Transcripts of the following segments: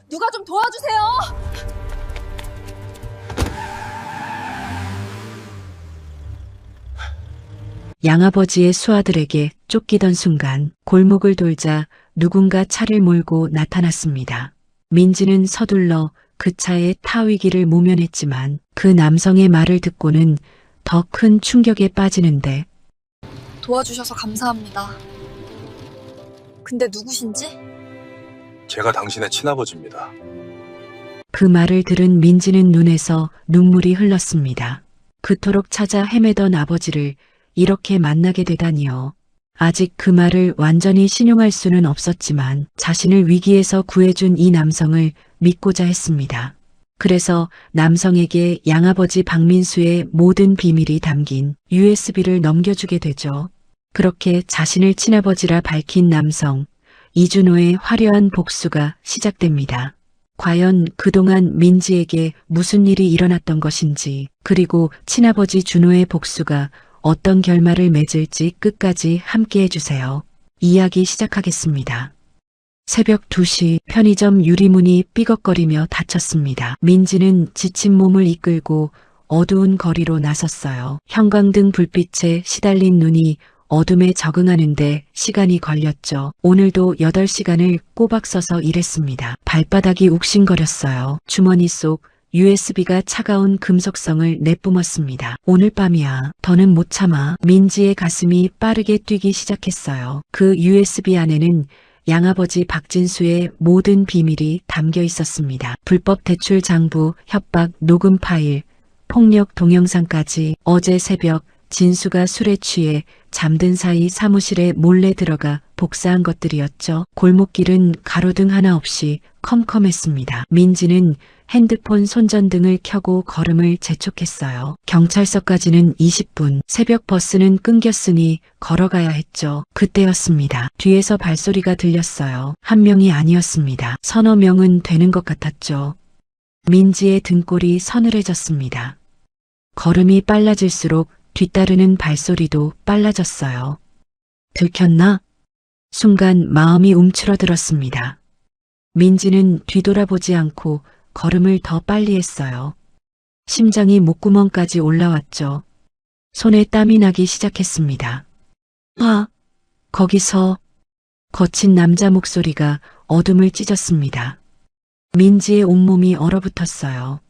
누가 좀 도와주세요. 양아버지의 수아들에게 쫓기던 순간 골목을 돌자 누군가 차를 몰고 나타났습니다. 민지는 서둘러 그 차에 타위기를 모면했지만 그 남성의 말을 듣고는 더 큰 충격에 빠지는데 도와주셔서 감사합니다. 근데 누구신지? 제가 당신의 친아버지입니다. 그 말을 들은 민지는 눈에서 눈물이 흘렀습니다. 그토록 찾아 헤매던 아버지를 이렇게 만나게 되다니요. 아직 그 말을 완전히 신용할 수는 없었지만 자신을 위기에서 구해준 이 남성을 믿고자 했습니다. 그래서 남성에게 양아버지 박민수의 모든 비밀이 담긴 USB를 넘겨주게 되죠. 그렇게 자신을 친아버지라 밝힌 남성, 이준호의 화려한 복수가 시작됩니다. 과연 그동안 민지에게 무슨 일이 일어났던 것인지, 그리고 친아버지 준호의 복수가 어떤 결말을 맺을지 끝까지 함께 해주세요. 이야기 시작하겠습니다. 새벽 2시 편의점 유리문이 삐걱거리며 닫혔습니다. 민지는 지친 몸을 이끌고 어두운 거리로 나섰어요. 형광등 불빛에 시달린 눈이 어둠에 적응하는데 시간이 걸렸죠. 오늘도 8시간을 꼬박 서서 일했습니다. 발바닥이 욱신거렸어요. 주머니 속 USB가 차가운 금속성을 내뿜었습니다. 오늘 밤이야. 더는 못 참아. 민지의 가슴이 빠르게 뛰기 시작했어요. 그 USB 안에는 양아버지 박진수의 모든 비밀이 담겨 있었습니다. 불법 대출 장부, 협박, 녹음 파일, 폭력 동영상까지. 어제 새벽 진수가 술에 취해 잠든 사이 사무실에 몰래 들어가 복사한 것들이었죠. 골목길은 가로등 하나 없이 컴컴했습니다. 민지는 핸드폰 손전등을 켜고 걸음을 재촉했어요. 경찰서까지는 20분. 새벽 버스는 끊겼으니 걸어가야 했죠. 그때였습니다. 뒤에서 발소리가 들렸어요. 한 명이 아니었습니다. 서너 명은 되는 것 같았죠. 민지의 등골이 서늘해졌습니다. 걸음이 빨라질수록 뒤따르는 발소리도 빨라졌어요. 들켰나? 순간 마음이 움츠러들었습니다. 민지는 뒤돌아보지 않고 걸음을 더 빨리 했어요. 심장이 목구멍까지 올라왔죠. 손에 땀이 나기 시작했습니다. 거기서 거친 남자 목소리가 어둠을 찢었습니다. 민지의 온몸이 얼어붙었어요.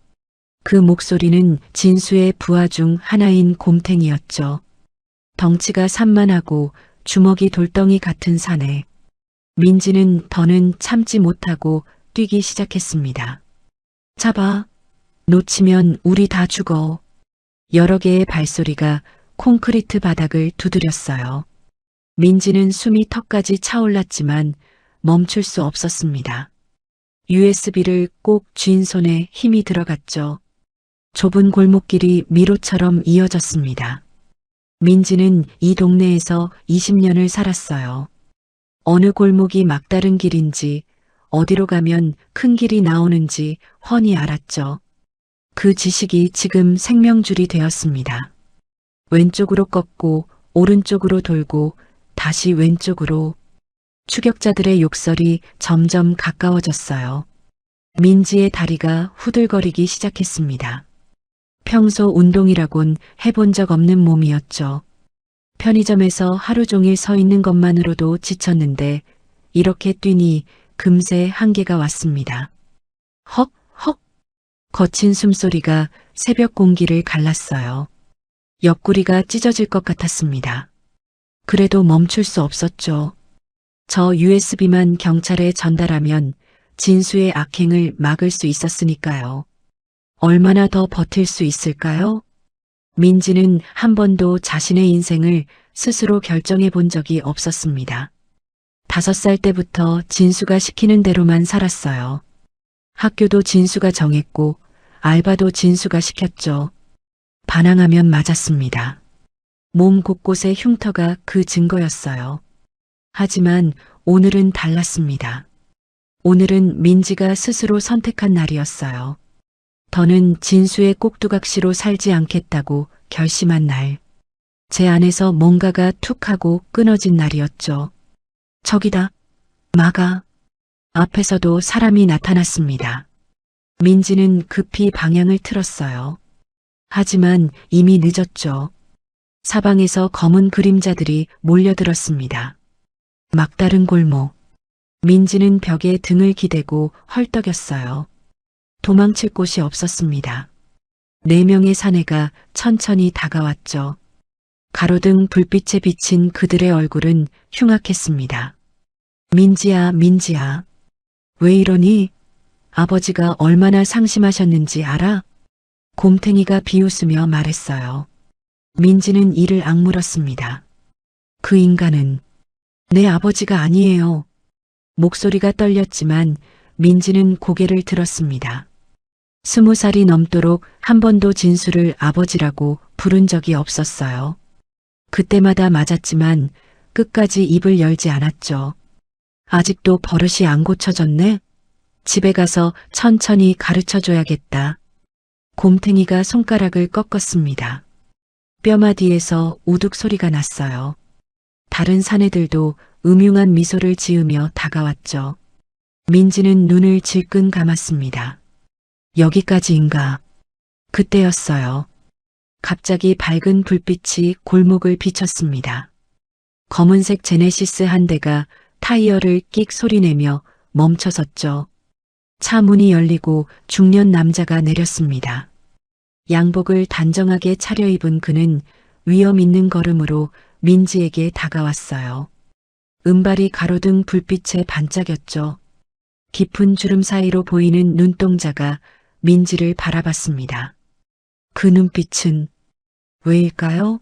그 목소리는 진수의 부하 중 하나인 곰탱이였죠. 덩치가 산만하고 주먹이 돌덩이 같은 사내. 민지는 더는 참지 못하고 뛰기 시작했습니다. 잡아. 놓치면 우리 다 죽어. 여러 개의 발소리가 콘크리트 바닥을 두드렸어요. 민지는 숨이 턱까지 차올랐지만 멈출 수 없었습니다. USB를 꼭 쥔 손에 힘이 들어갔죠. 좁은 골목길이 미로처럼 이어졌습니다. 민지는 이 동네에서 20년을 살았어요. 어느 골목이 막다른 길인지, 어디로 가면 큰 길이 나오는지 훤히 알았죠. 그 지식이 지금 생명줄이 되었습니다. 왼쪽으로 꺾고 오른쪽으로 돌고 다시 왼쪽으로. 추격자들의 욕설이 점점 가까워졌어요. 민지의 다리가 후들거리기 시작했습니다. 평소 운동이라곤 해본 적 없는 몸이었죠. 편의점에서 하루 종일 서 있는 것만으로도 지쳤는데 이렇게 뛰니 금세 한계가 왔습니다. 헉, 헉. 거친 숨소리가 새벽 공기를 갈랐어요. 옆구리가 찢어질 것 같았습니다. 그래도 멈출 수 없었죠. 저 USB만 경찰에 전달하면 진수의 악행을 막을 수 있었으니까요. 얼마나 더 버틸 수 있을까요? 민지는 한 번도 자신의 인생을 스스로 결정해 본 적이 없었습니다. 5살 때부터 진수가 시키는 대로만 살았어요. 학교도 진수가 정했고 알바도 진수가 시켰죠. 반항하면 맞았습니다. 몸 곳곳에 흉터가 그 증거였어요. 하지만 오늘은 달랐습니다. 오늘은 민지가 스스로 선택한 날이었어요. 더는 진수의 꼭두각시로 살지 않겠다고 결심한 날. 제 안에서 뭔가가 툭 하고 끊어진 날이었죠. 저기다. 막아. 앞에서도 사람이 나타났습니다. 민지는 급히 방향을 틀었어요. 하지만 이미 늦었죠. 사방에서 검은 그림자들이 몰려들었습니다. 막다른 골목. 민지는 벽에 등을 기대고 헐떡였어요. 도망칠 곳이 없었습니다. 4명의 사내가 천천히 다가왔죠. 가로등 불빛에 비친 그들의 얼굴은 흉악했습니다. 민지야, 민지야. 왜 이러니? 아버지가 얼마나 상심하셨는지 알아? 곰탱이가 비웃으며 말했어요. 민지는 이를 악물었습니다. 그 인간은 내 아버지가 아니에요. 목소리가 떨렸지만 민지는 고개를 들었습니다. 20살이 넘도록 한 번도 진수를 아버지라고 부른 적이 없었어요. 그때마다 맞았지만 끝까지 입을 열지 않았죠. 아직도 버릇이 안 고쳐졌네? 집에 가서 천천히 가르쳐줘야겠다. 곰탱이가 손가락을 꺾었습니다. 뼈마디에서 우둑 소리가 났어요. 다른 사내들도 음흉한 미소를 지으며 다가왔죠. 민지는 눈을 질끈 감았습니다. 여기까지인가? 그때였어요. 갑자기 밝은 불빛이 골목을 비쳤습니다. 검은색 제네시스 한 대가 타이어를 끽 소리내며 멈춰섰죠. 차 문이 열리고 중년 남자가 내렸습니다. 양복을 단정하게 차려입은 그는 위험 있는 걸음으로 민지에게 다가왔어요. 은발이 가로등 불빛에 반짝였죠. 깊은 주름 사이로 보이는 눈동자가 민지를 바라봤습니다. 그 눈빛은 왜일까요?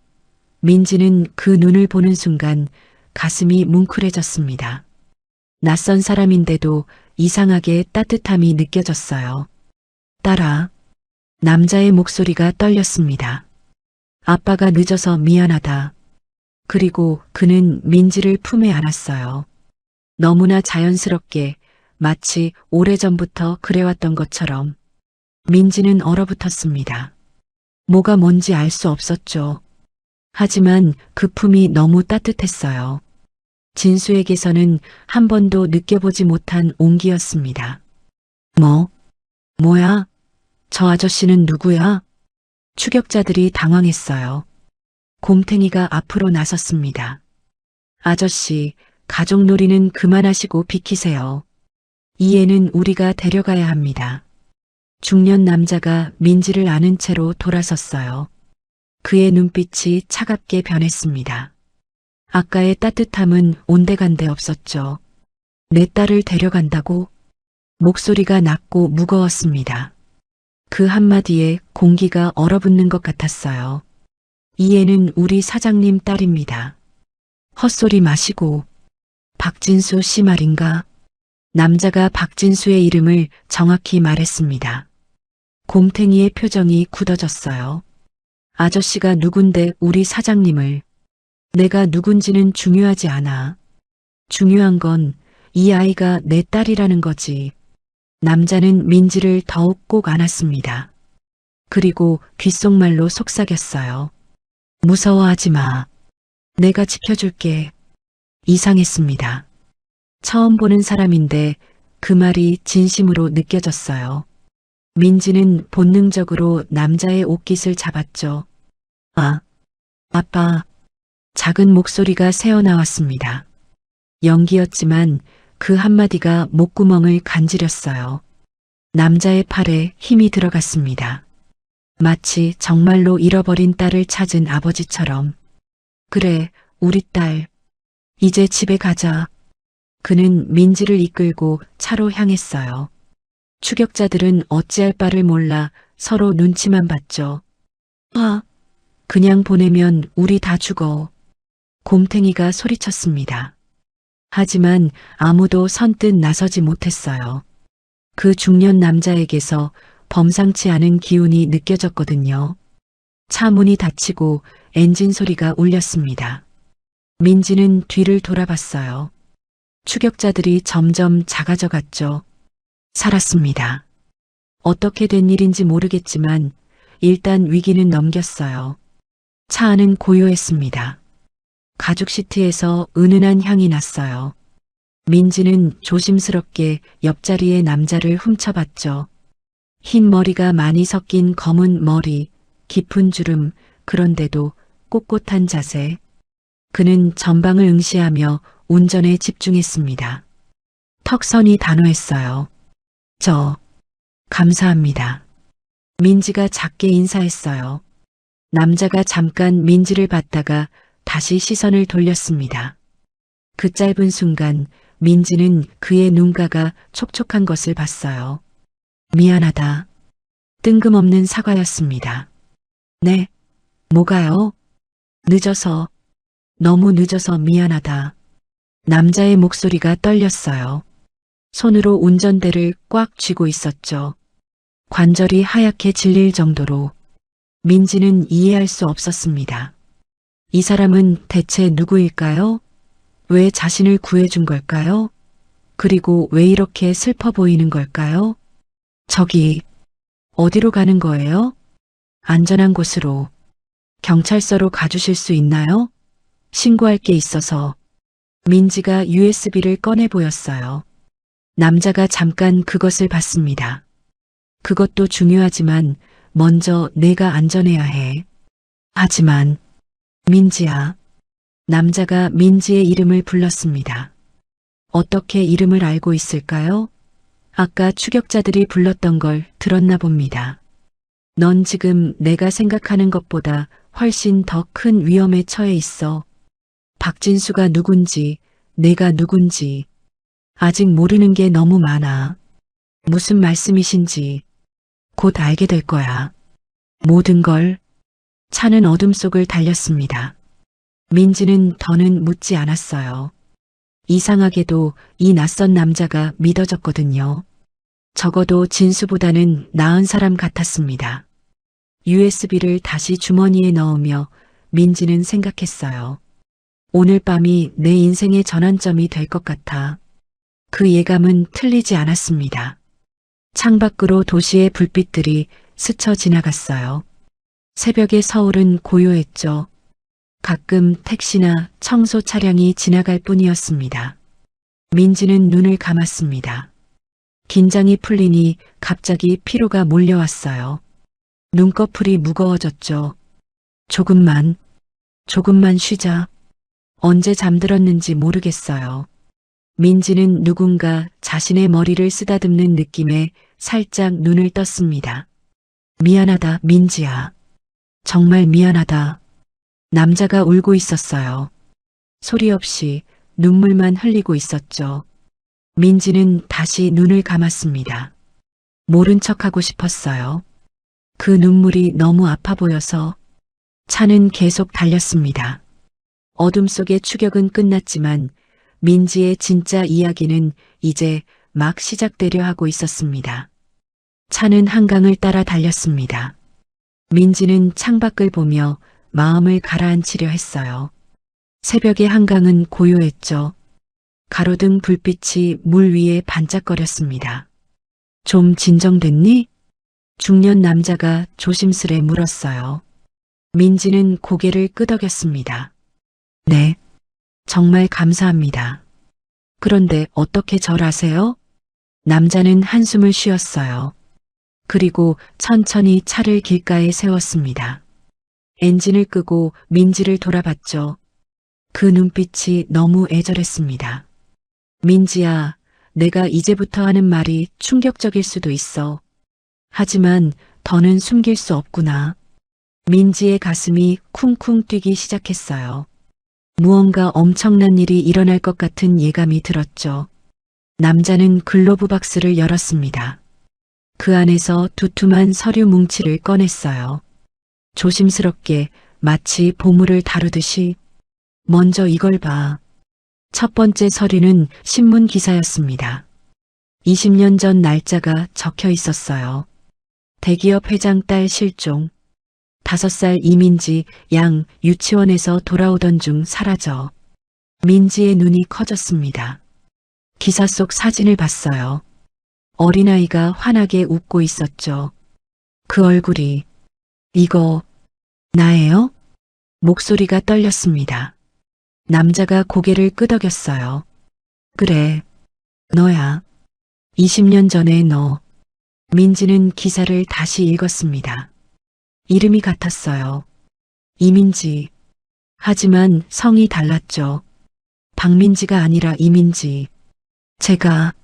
민지는 그 눈을 보는 순간 가슴이 뭉클해졌습니다. 낯선 사람인데도 이상하게 따뜻함이 느껴졌어요. 딸아. 남자의 목소리가 떨렸습니다. 아빠가 늦어서 미안하다. 그리고 그는 민지를 품에 안았어요. 너무나 자연스럽게 마치 오래전부터 그래왔던 것처럼. 민지는 얼어붙었습니다. 뭐가 뭔지 알 수 없었죠. 하지만 그 품이 너무 따뜻했어요. 진수에게서는 한 번도 느껴보지 못한 온기였습니다. 뭐야? 저 아저씨는 누구야? 추격자들이 당황했어요. 곰탱이가 앞으로 나섰습니다. 아저씨, 가족놀이는 그만하시고 비키세요. 이 애는 우리가 데려가야 합니다. 중년 남자가 민지를 아는 채로 돌아섰어요. 그의 눈빛이 차갑게 변했습니다. 아까의 따뜻함은 온데간데 없었죠. 내 딸을 데려간다고? 목소리가 낮고 무거웠습니다. 그 한마디에 공기가 얼어붙는 것 같았어요. 이 애는 우리 사장님 딸입니다. 헛소리 마시고. 박진수 씨 말인가? 남자가 박진수의 이름을 정확히 말했습니다. 곰탱이의 표정이 굳어졌어요. 아저씨가 누군데 우리 사장님을. 내가 누군지는 중요하지 않아. 중요한 건 이 아이가 내 딸이라는 거지. 남자는 민지를 더욱 꼭 안았습니다. 그리고 귓속말로 속삭였어요. 무서워하지 마. 내가 지켜줄게. 이상했습니다. 처음 보는 사람인데 그 말이 진심으로 느껴졌어요. 민지는 본능적으로 남자의 옷깃을 잡았죠. 아빠. 작은 목소리가 새어나왔습니다. 연기였지만 그 한마디가 목구멍을 간지렸어요. 남자의 팔에 힘이 들어갔습니다. 마치 정말로 잃어버린 딸을 찾은 아버지처럼. 그래, 우리 딸. 이제 집에 가자. 그는 민지를 이끌고 차로 향했어요. 추격자들은 어찌할 바를 몰라 서로 눈치만 봤죠. 그냥 보내면 우리 다 죽어. 곰탱이가 소리쳤습니다. 하지만 아무도 선뜻 나서지 못했어요. 그 중년 남자에게서 범상치 않은 기운이 느껴졌거든요. 차 문이 닫히고 엔진 소리가 울렸습니다. 민지는 뒤를 돌아봤어요. 추격자들이 점점 작아져 갔죠. 살았습니다. 어떻게 된 일인지 모르겠지만 일단 위기는 넘겼어요. 차 안은 고요했습니다. 가죽 시트에서 은은한 향이 났어요. 민지는 조심스럽게 옆자리의 남자를 훔쳐봤죠. 흰 머리가 많이 섞인 검은 머리, 깊은 주름, 그런데도 꼿꼿한 자세. 그는 전방을 응시하며 운전에 집중했습니다. 턱선이 단호했어요. 감사합니다. 민지가 작게 인사했어요. 남자가 잠깐 민지를 봤다가 다시 시선을 돌렸습니다. 그 짧은 순간 민지는 그의 눈가가 촉촉한 것을 봤어요. 미안하다. 뜬금없는 사과였습니다. 네, 뭐가요? 너무 늦어서 미안하다. 남자의 목소리가 떨렸어요. 손으로 운전대를 꽉 쥐고 있었죠. 관절이 하얗게 질릴 정도로. 민지는 이해할 수 없었습니다. 이 사람은 대체 누구일까요? 왜 자신을 구해준 걸까요? 그리고 왜 이렇게 슬퍼 보이는 걸까요? 저기, 어디로 가는 거예요? 안전한 곳으로. 경찰서로 가주실 수 있나요? 신고할 게 있어서. 민지가 USB를 꺼내 보였어요. 남자가 잠깐 그것을 봤습니다. 그것도 중요하지만 먼저 내가 안전해야 해. 하지만 민지야. 남자가 민지의 이름을 불렀습니다. 어떻게 이름을 알고 있을까요? 아까 추격자들이 불렀던 걸 들었나 봅니다. 넌 지금 내가 생각하는 것보다 훨씬 더 큰 위험에 처해 있어. 박진수가 누군지, 내가 누군지 아직 모르는 게 너무 많아. 무슨 말씀이신지 곧 알게 될 거야. 모든 걸. 차는 어둠 속을 달렸습니다. 민지는 더는 묻지 않았어요. 이상하게도 이 낯선 남자가 믿어졌거든요. 적어도 진수보다는 나은 사람 같았습니다. USB를 다시 주머니에 넣으며 민지는 생각했어요. 오늘 밤이 내 인생의 전환점이 될 것 같아. 그 예감은 틀리지 않았습니다. 창밖으로 도시의 불빛들이 스쳐 지나갔어요. 새벽의 서울은 고요했죠. 가끔 택시나 청소 차량이 지나갈 뿐이었습니다. 민지는 눈을 감았습니다. 긴장이 풀리니 갑자기 피로가 몰려왔어요. 눈꺼풀이 무거워졌죠. 조금만 쉬자. 언제 잠들었는지 모르겠어요. 민지는 누군가 자신의 머리를 쓰다듬는 느낌에 살짝 눈을 떴습니다. 미안하다, 민지야. 정말 미안하다. 남자가 울고 있었어요. 소리 없이 눈물만 흘리고 있었죠. 민지는 다시 눈을 감았습니다. 모른 척하고 싶었어요. 그 눈물이 너무 아파 보여서. 차는 계속 달렸습니다. 어둠 속의 추격은 끝났지만 민지의 진짜 이야기는 이제 막 시작되려 하고 있었습니다. 차는 한강을 따라 달렸습니다. 민지는 창밖을 보며 마음을 가라앉히려 했어요. 새벽의 한강은 고요했죠. 가로등 불빛이 물 위에 반짝거렸습니다. 좀 진정됐니? 중년 남자가 조심스레 물었어요. 민지는 고개를 끄덕였습니다. 네, 정말 감사합니다. 그런데 어떻게 절 아세요? 남자는 한숨을 쉬었어요. 그리고 천천히 차를 길가에 세웠습니다. 엔진을 끄고 민지를 돌아봤죠. 그 눈빛이 너무 애절했습니다. 민지야, 내가 이제부터 하는 말이 충격적일 수도 있어. 하지만 더는 숨길 수 없구나. 민지의 가슴이 쿵쿵 뛰기 시작했어요. 무언가 엄청난 일이 일어날 것 같은 예감이 들었죠. 남자는 글로브 박스를 열었습니다. 그 안에서 두툼한 서류 뭉치를 꺼냈어요. 조심스럽게 마치 보물을 다루듯이 먼저 이걸 봐. 첫 번째 서류는 신문 기사였습니다. 20년 전 날짜가 적혀 있었어요. 대기업 회장 딸 실종. 5살 이민지 양 유치원에서 돌아오던 중 사라져. 민지의 눈이 커졌습니다. 기사 속 사진을 봤어요. 어린아이가 환하게 웃고 있었죠. 그 얼굴이 이거 나예요? 목소리가 떨렸습니다. 남자가 고개를 끄덕였어요. 그래, 너야. 20년 전에 너. 민지는 기사를 다시 읽었습니다. 이름이 같았어요. 이민지. 하지만 성이 달랐죠. 박민지가 아니라 이민지. 제가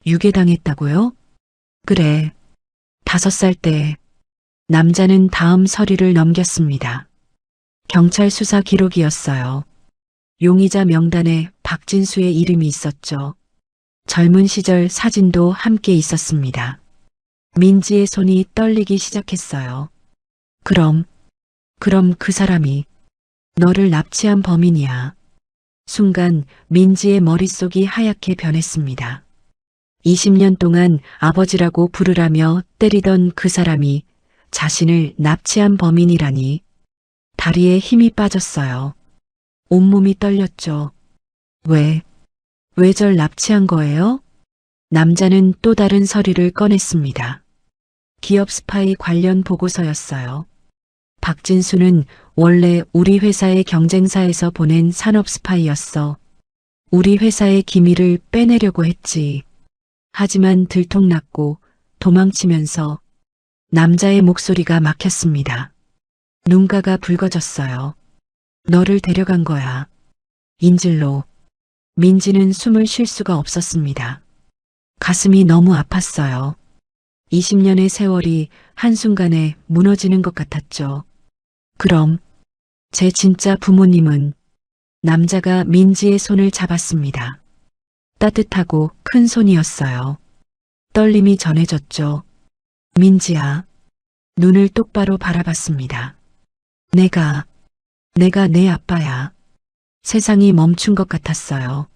유괴당했다고요? 그래. 5살 때. 남자는 다음 서류를 넘겼습니다. 경찰 수사 기록이었어요. 용의자 명단에 박진수의 이름이 있었죠. 젊은 시절 사진도 함께 있었습니다. 민지의 손이 떨리기 시작했어요. 그럼 그 사람이 너를 납치한 범인이야. 순간 민지의 머릿속이 하얗게 변했습니다. 20년 동안 아버지라고 부르라며 때리던 그 사람이 자신을 납치한 범인이라니. 다리에 힘이 빠졌어요. 온몸이 떨렸죠. 왜 절 납치한 거예요? 남자는 또 다른 서류를 꺼냈습니다. 기업 스파이 관련 보고서였어요. 박진수는 원래 우리 회사의 경쟁사에서 보낸 산업 스파이였어. 우리 회사의 기밀을 빼내려고 했지. 하지만 들통났고 도망치면서. 남자의 목소리가 막혔습니다. 눈가가 붉어졌어요. 너를 데려간 거야. 인질로. 민지는 숨을 쉴 수가 없었습니다. 가슴이 너무 아팠어요. 20년의 세월이 한순간에 무너지는 것 같았죠. 그럼 제 진짜 부모님은? 남자가 민지의 손을 잡았습니다. 따뜻하고 큰 손이었어요. 떨림이 전해졌죠. 민지야. 눈을 똑바로 바라봤습니다. 내가 내 아빠야. 세상이 멈춘 것 같았어요.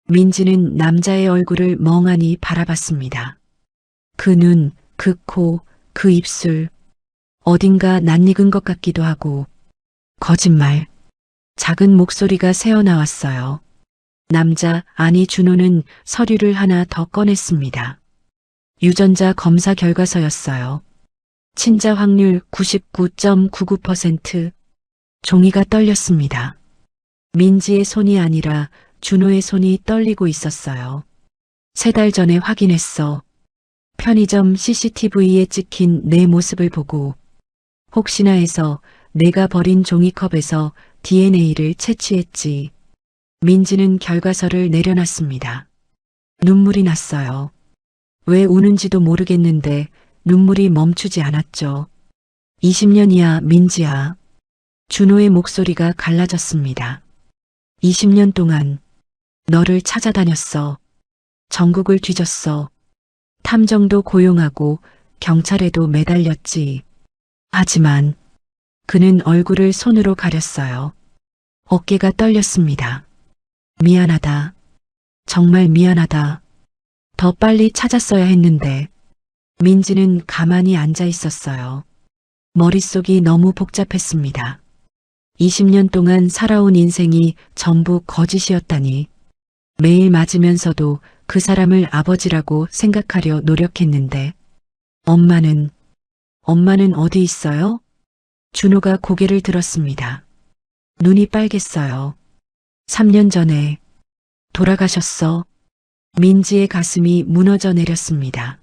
민지는 남자의 얼굴을 멍하니 바라봤습니다. 그 눈, 그 코, 그 입술. 어딘가 낯익은 것 같기도 하고. 거짓말. 작은 목소리가 새어나왔어요. 남자, 아니 준호는 서류를 하나 더 꺼냈습니다. 유전자 검사 결과서였어요. 친자 확률 99.99%. 종이가 떨렸습니다. 민지의 손이 아니라 준호의 손이 떨리고 있었어요. 3달 전에 확인했어. 편의점 CCTV에 찍힌 내 모습을 보고. 혹시나 해서 내가 버린 종이컵에서 DNA를 채취했지. 민지는 결과서를 내려놨습니다. 눈물이 났어요. 왜 우는지도 모르겠는데 눈물이 멈추지 않았죠. 20년이야, 민지야. 준호의 목소리가 갈라졌습니다. 20년 동안 너를 찾아다녔어. 전국을 뒤졌어. 탐정도 고용하고 경찰에도 매달렸지. 하지만 그는 얼굴을 손으로 가렸어요. 어깨가 떨렸습니다. 미안하다. 정말 미안하다. 더 빨리 찾았어야 했는데. 민지는 가만히 앉아 있었어요. 머릿속이 너무 복잡했습니다. 20년 동안 살아온 인생이 전부 거짓이었다니. 매일 맞으면서도 그 사람을 아버지라고 생각하려 노력했는데. 엄마는 어디 있어요? 준호가 고개를 들었습니다. 눈이 빨갰어요. 3년 전에 돌아가셨어. 민지의 가슴이 무너져 내렸습니다.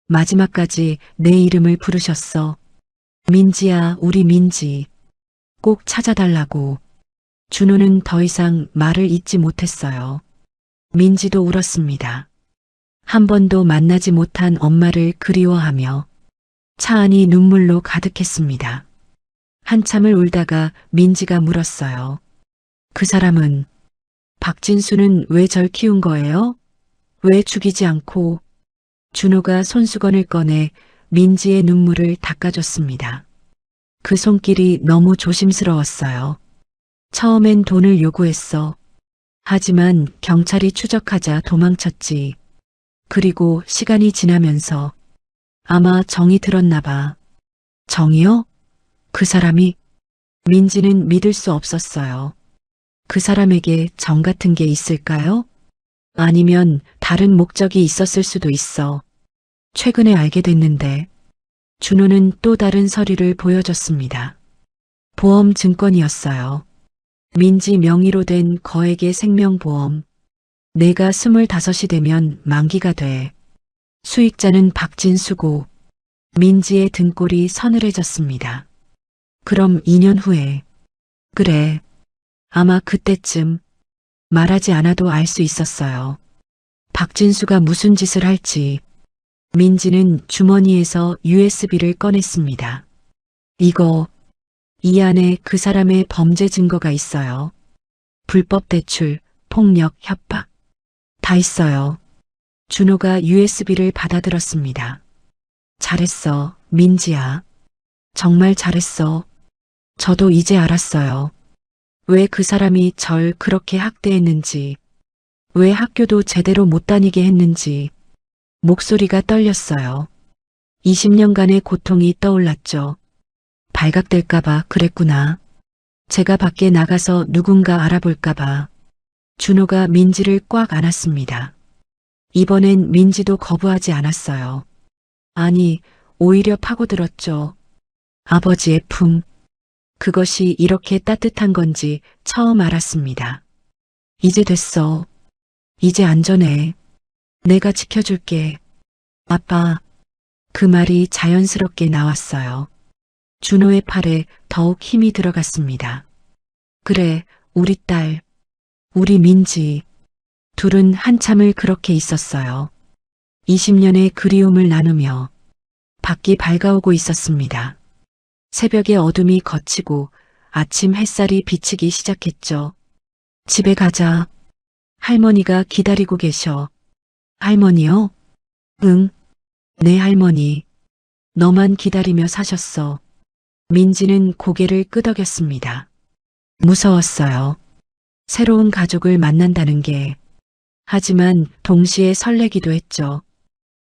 마지막까지 내 이름을 부르셨어. 민지야, 우리 민지. 꼭 찾아달라고. 준호는 더 이상 말을 잇지 못했어요. 민지도 울었습니다. 한 번도 만나지 못한 엄마를 그리워하며. 차 안이 눈물로 가득했습니다. 한참을 울다가 민지가 물었어요. 그 사람은? 박진수는 왜 절 키운 거예요? 왜 죽이지 않고? 준호가 손수건을 꺼내 민지의 눈물을 닦아줬습니다. 그 손길이 너무 조심스러웠어요. 처음엔 돈을 요구했어. 하지만 경찰이 추적하자 도망쳤지. 그리고 시간이 지나면서 아마 정이 들었나 봐. 정이요? 그 사람이? 민지는 믿을 수 없었어요. 그 사람에게 정 같은 게 있을까요? 아니면 다른 목적이 있었을 수도 있어. 최근에 알게 됐는데. 준호는 또 다른 서류를 보여줬습니다. 보험 증권이었어요. 민지 명의로 된 거액의 생명보험. 내가 25이 되면 만기가 돼. 수익자는 박진수고 민지의 등골이 서늘해졌습니다. 그럼 2년 후에. 그래. 아마 그때쯤 말하지 않아도 알 수 있었어요. 박진수가 무슨 짓을 할지. 민지는 주머니에서 USB를 꺼냈습니다. 이 안에 그 사람의 범죄 증거가 있어요. 불법 대출, 폭력, 협박. 다 있어요. 준호가 USB를 받아들었습니다. 잘했어, 민지야. 정말 잘했어. 저도 이제 알았어요. 왜 그 사람이 절 그렇게 학대했는지, 왜 학교도 제대로 못 다니게 했는지. 목소리가 떨렸어요. 20년간의 고통이 떠올랐죠. 발각될까봐 그랬구나. 제가 밖에 나가서 누군가 알아볼까봐. 준호가 민지를 꽉 안았습니다. 이번엔 민지도 거부하지 않았어요. 아니, 오히려 파고들었죠. 아버지의 품. 그것이 이렇게 따뜻한 건지 처음 알았습니다. 이제 됐어. 이제 안전해. 내가 지켜줄게. 아빠. 그 말이 자연스럽게 나왔어요. 준호의 팔에 더욱 힘이 들어갔습니다. 그래, 우리 딸. 우리 민지. 둘은 한참을 그렇게 있었어요. 20년의 그리움을 나누며 밖이 밝아오고 있었습니다. 새벽의 어둠이 걷히고 아침 햇살이 비치기 시작했죠. 집에 가자. 할머니가 기다리고 계셔. 할머니요? 응. 네 할머니. 너만 기다리며 사셨어. 민지는 고개를 끄덕였습니다. 무서웠어요. 새로운 가족을 만난다는 게. 하지만 동시에 설레기도 했죠.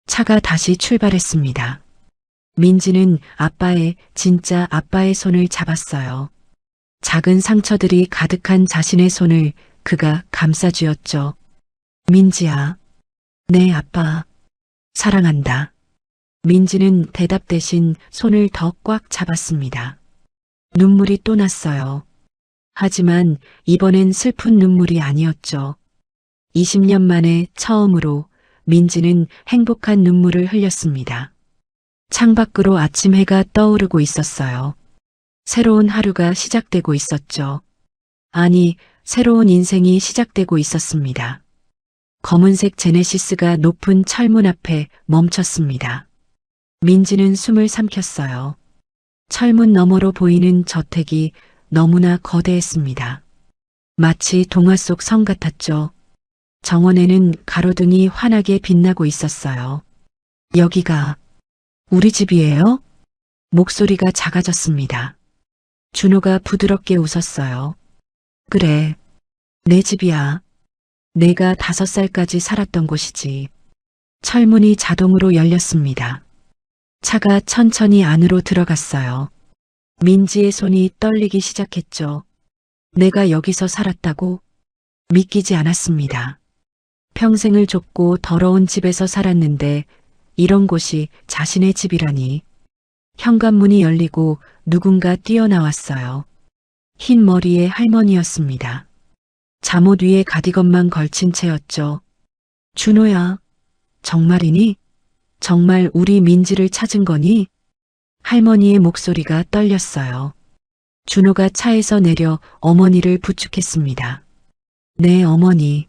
차가 다시 출발했습니다. 민지는 진짜 아빠의 손을 잡았어요. 작은 상처들이 가득한 자신의 손을 그가 감싸쥐었죠. 민지야. 네, 아빠. 사랑한다. 민지는 대답 대신 손을 더 꽉 잡았습니다. 눈물이 또 났어요. 하지만 이번엔 슬픈 눈물이 아니었죠. 20년 만에 처음으로 민지는 행복한 눈물을 흘렸습니다. 창밖으로 아침 해가 떠오르고 있었어요. 새로운 하루가 시작되고 있었죠. 아니, 새로운 인생이 시작되고 있었습니다. 검은색 제네시스가 높은 철문 앞에 멈췄습니다. 민지는 숨을 삼켰어요. 철문 너머로 보이는 저택이 너무나 거대했습니다. 마치 동화 속 성 같았죠. 정원에는 가로등이 환하게 빛나고 있었어요. 여기가 우리 집이에요? 목소리가 작아졌습니다. 준호가 부드럽게 웃었어요. 그래, 내 집이야. 내가 5살까지 살았던 곳이지. 철문이 자동으로 열렸습니다. 차가 천천히 안으로 들어갔어요. 민지의 손이 떨리기 시작했죠. 내가 여기서 살았다고? 믿기지 않았습니다. 평생을 좁고 더러운 집에서 살았는데 이런 곳이 자신의 집이라니. 현관문이 열리고 누군가 뛰어나왔어요. 흰 머리의 할머니였습니다. 잠옷 위에 가디건만 걸친 채였죠. 준호야, 정말이니? 정말 우리 민지를 찾은 거니? 할머니의 목소리가 떨렸어요. 준호가 차에서 내려 어머니를 부축했습니다. 네, 어머니.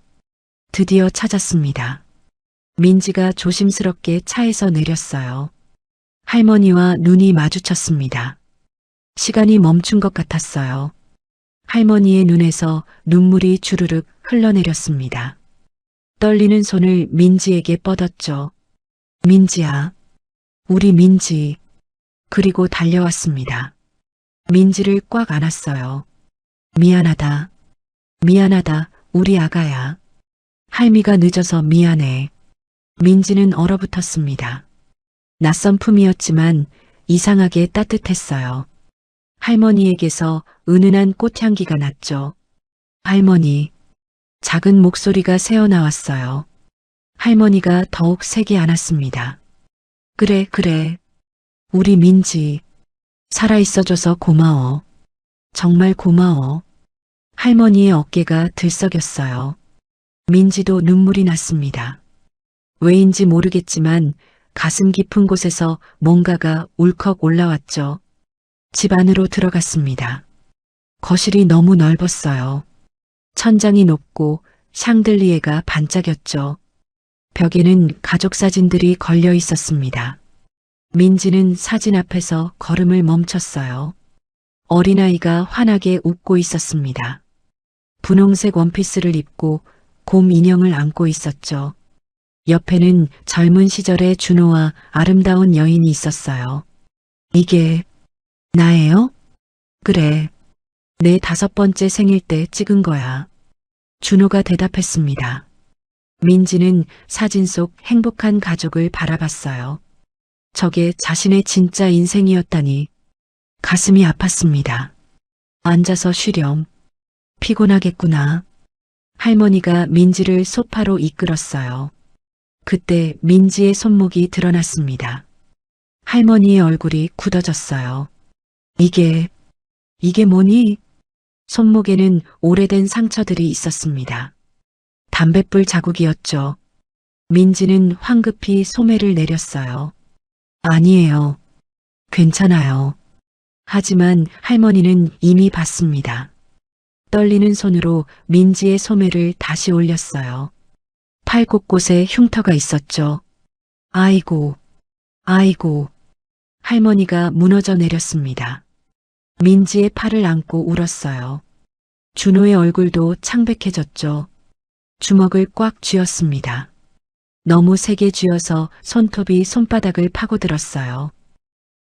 드디어 찾았습니다. 민지가 조심스럽게 차에서 내렸어요. 할머니와 눈이 마주쳤습니다. 시간이 멈춘 것 같았어요. 할머니의 눈에서 눈물이 주르륵 흘러내렸습니다. 떨리는 손을 민지에게 뻗었죠. 민지야, 우리 민지. 그리고 달려왔습니다. 민지를 꽉 안았어요. 미안하다. 미안하다, 우리 아가야. 할미가 늦어서 미안해. 민지는 얼어붙었습니다. 낯선 품이었지만 이상하게 따뜻했어요. 할머니에게서 은은한 꽃향기가 났죠. 할머니. 작은 목소리가 새어나왔어요. 할머니가 더욱 세게 안았습니다. 그래, 그래. 우리 민지. 살아있어줘서 고마워. 정말 고마워. 할머니의 어깨가 들썩였어요. 민지도 눈물이 났습니다. 왜인지 모르겠지만 가슴 깊은 곳에서 뭔가가 울컥 올라왔죠. 집 안으로 들어갔습니다. 거실이 너무 넓었어요. 천장이 높고 샹들리에가 반짝였죠. 벽에는 가족 사진들이 걸려 있었습니다. 민지는 사진 앞에서 걸음을 멈췄어요. 어린아이가 환하게 웃고 있었습니다. 분홍색 원피스를 입고 곰 인형을 안고 있었죠. 옆에는 젊은 시절의 준호와 아름다운 여인이 있었어요. 이게 나예요? 그래. 내 5번째 생일 때 찍은 거야. 준호가 대답했습니다. 민지는 사진 속 행복한 가족을 바라봤어요. 저게 자신의 진짜 인생이었다니 가슴이 아팠습니다. 앉아서 쉬렴. 피곤하겠구나. 할머니가 민지를 소파로 이끌었어요. 그때 민지의 손목이 드러났습니다. 할머니의 얼굴이 굳어졌어요. 이게 뭐니? 손목에는 오래된 상처들이 있었습니다. 담뱃불 자국이었죠. 민지는 황급히 소매를 내렸어요. 아니에요. 괜찮아요. 하지만 할머니는 이미 봤습니다. 떨리는 손으로 민지의 소매를 다시 올렸어요. 팔 곳곳에 흉터가 있었죠. 아이고. 할머니가 무너져 내렸습니다. 민지의 팔을 안고 울었어요. 준호의 얼굴도 창백해졌죠. 주먹을 꽉 쥐었습니다. 너무 세게 쥐어서 손톱이 손바닥을 파고들었어요.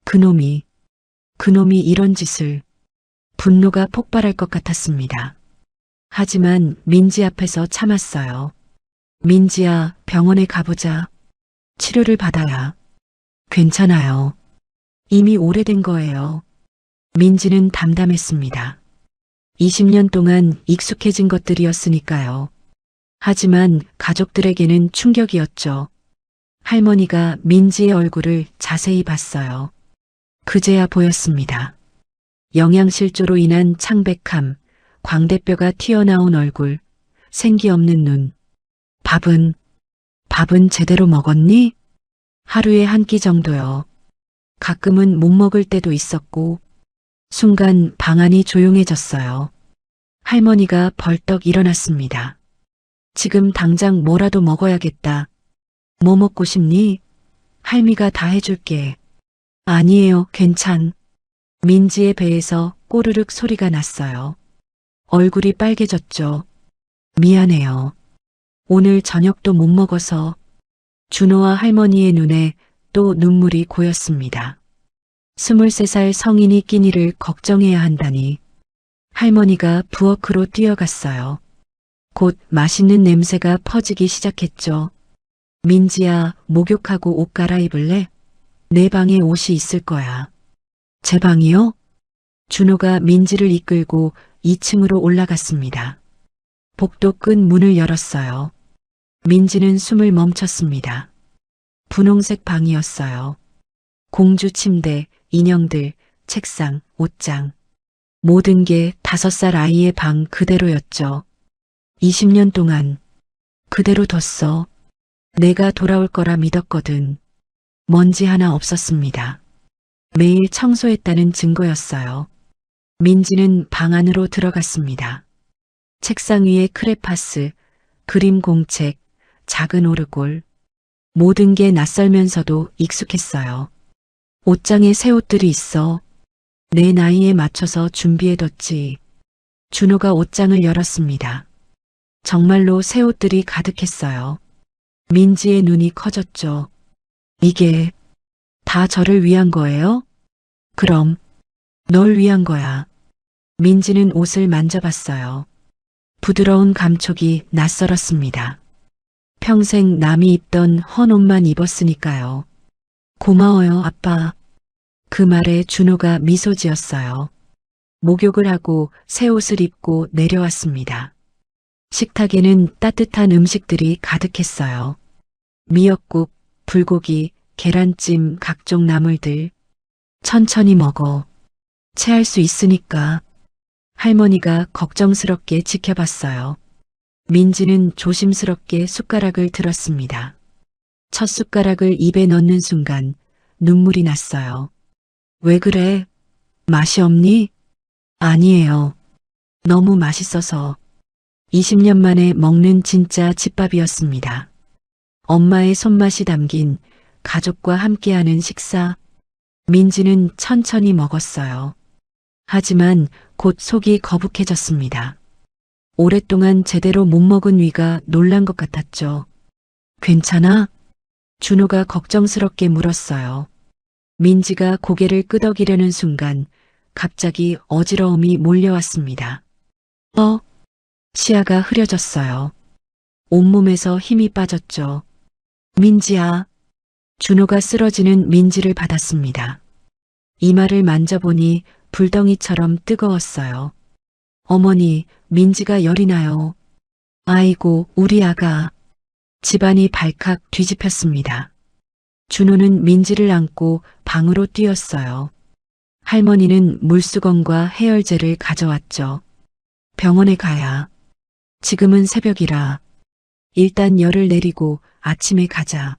그놈이 이런 짓을. 분노가 폭발할 것 같았습니다. 하지만 민지 앞에서 참았어요. 민지야, 병원에 가보자. 치료를 받아야. 괜찮아요. 이미 오래된 거예요. 민지는 담담했습니다. 20년 동안 익숙해진 것들이었으니까요. 하지만 가족들에게는 충격이었죠. 할머니가 민지의 얼굴을 자세히 봤어요. 그제야 보였습니다. 영양실조로 인한 창백함, 광대뼈가 튀어나온 얼굴, 생기 없는 눈. 밥은 제대로 먹었니? 하루에 한 끼 정도요. 가끔은 못 먹을 때도 있었고, 순간 방 안이 조용해졌어요. 할머니가 벌떡 일어났습니다. 지금 당장 뭐라도 먹어야겠다. 뭐 먹고 싶니? 할미가 다 해줄게. 아니에요, 괜찮. 민지의 배에서 꼬르륵 소리가 났어요. 얼굴이 빨개졌죠. 미안해요. 오늘 저녁도 못 먹어서. 준호와 할머니의 눈에 또 눈물이 고였습니다. 23살 성인이 끼니를 걱정해야 한다니. 할머니가 부엌으로 뛰어갔어요. 곧 맛있는 냄새가 퍼지기 시작했죠. 민지야, 목욕하고 옷 갈아입을래? 내 방에 옷이 있을 거야. 제 방이요? 준호가 민지를 이끌고 2층으로 올라갔습니다. 복도 끝 문을 열었어요. 민지는 숨을 멈췄습니다. 분홍색 방이었어요. 공주 침대, 인형들, 책상, 옷장. 모든 게 5살 아이의 방 그대로였죠. 20년 동안 그대로 뒀어. 내가 돌아올 거라 믿었거든. 먼지 하나 없었습니다. 매일 청소했다는 증거였어요. 민지는 방 안으로 들어갔습니다. 책상 위에 크레파스, 그림 공책, 작은 오르골. 모든 게 낯설면서도 익숙했어요. 옷장에 새 옷들이 있어. 내 나이에 맞춰서 준비해뒀지. 준호가 옷장을 열었습니다. 정말로 새 옷들이 가득했어요. 민지의 눈이 커졌죠. 이게 다 저를 위한 거예요? 그럼 널 위한 거야. 민지는 옷을 만져봤어요. 부드러운 감촉이 낯설었습니다. 평생 남이 입던 헌 옷만 입었으니까요. 고마워요, 아빠. 그 말에 준호가 미소 지었어요. 목욕을 하고 새 옷을 입고 내려왔습니다. 식탁에는 따뜻한 음식들이 가득했어요. 미역국, 불고기, 계란찜, 각종 나물들. 천천히 먹어. 체할 수 있으니까. 할머니가 걱정스럽게 지켜봤어요. 민지는 조심스럽게 숟가락을 들었습니다. 첫 숟가락을 입에 넣는 순간 눈물이 났어요. 왜 그래? 맛이 없니? 아니에요. 너무 맛있어서. 20년 만에 먹는 진짜 집밥이었습니다. 엄마의 손맛이 담긴 가족과 함께하는 식사. 민지는 천천히 먹었어요. 하지만 곧 속이 거북해졌습니다. 오랫동안 제대로 못 먹은 위가 놀란 것 같았죠. 괜찮아? 준호가 걱정스럽게 물었어요. 민지가 고개를 끄덕이려는 순간 갑자기 어지러움이 몰려왔습니다. 시야가 흐려졌어요. 온몸에서 힘이 빠졌죠. 민지야. 준호가 쓰러지는 민지를 받았습니다. 이마를 만져보니 불덩이처럼 뜨거웠어요. 어머니, 민지가 열이 나요. 아이고, 우리 아가. 집안이 발칵 뒤집혔습니다. 준호는 민지를 안고 방으로 뛰었어요. 할머니는 물수건과 해열제를 가져왔죠. 병원에 가야. 지금은 새벽이라. 일단 열을 내리고 아침에 가자.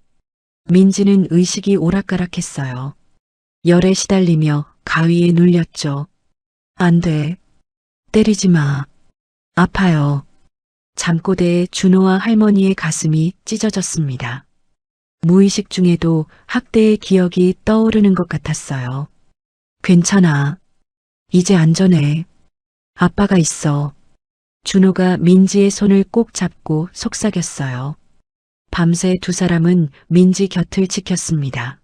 민지는 의식이 오락가락했어요. 열에 시달리며 가위에 눌렸죠. 안 돼. 때리지 마. 아파요. 잠꼬대에 준호와 할머니의 가슴이 찢어졌습니다. 무의식 중에도 학대의 기억이 떠오르는 것 같았어요. 괜찮아. 이제 안전해. 아빠가 있어. 준호가 민지의 손을 꼭 잡고 속삭였어요. 밤새 두 사람은 민지 곁을 지켰습니다.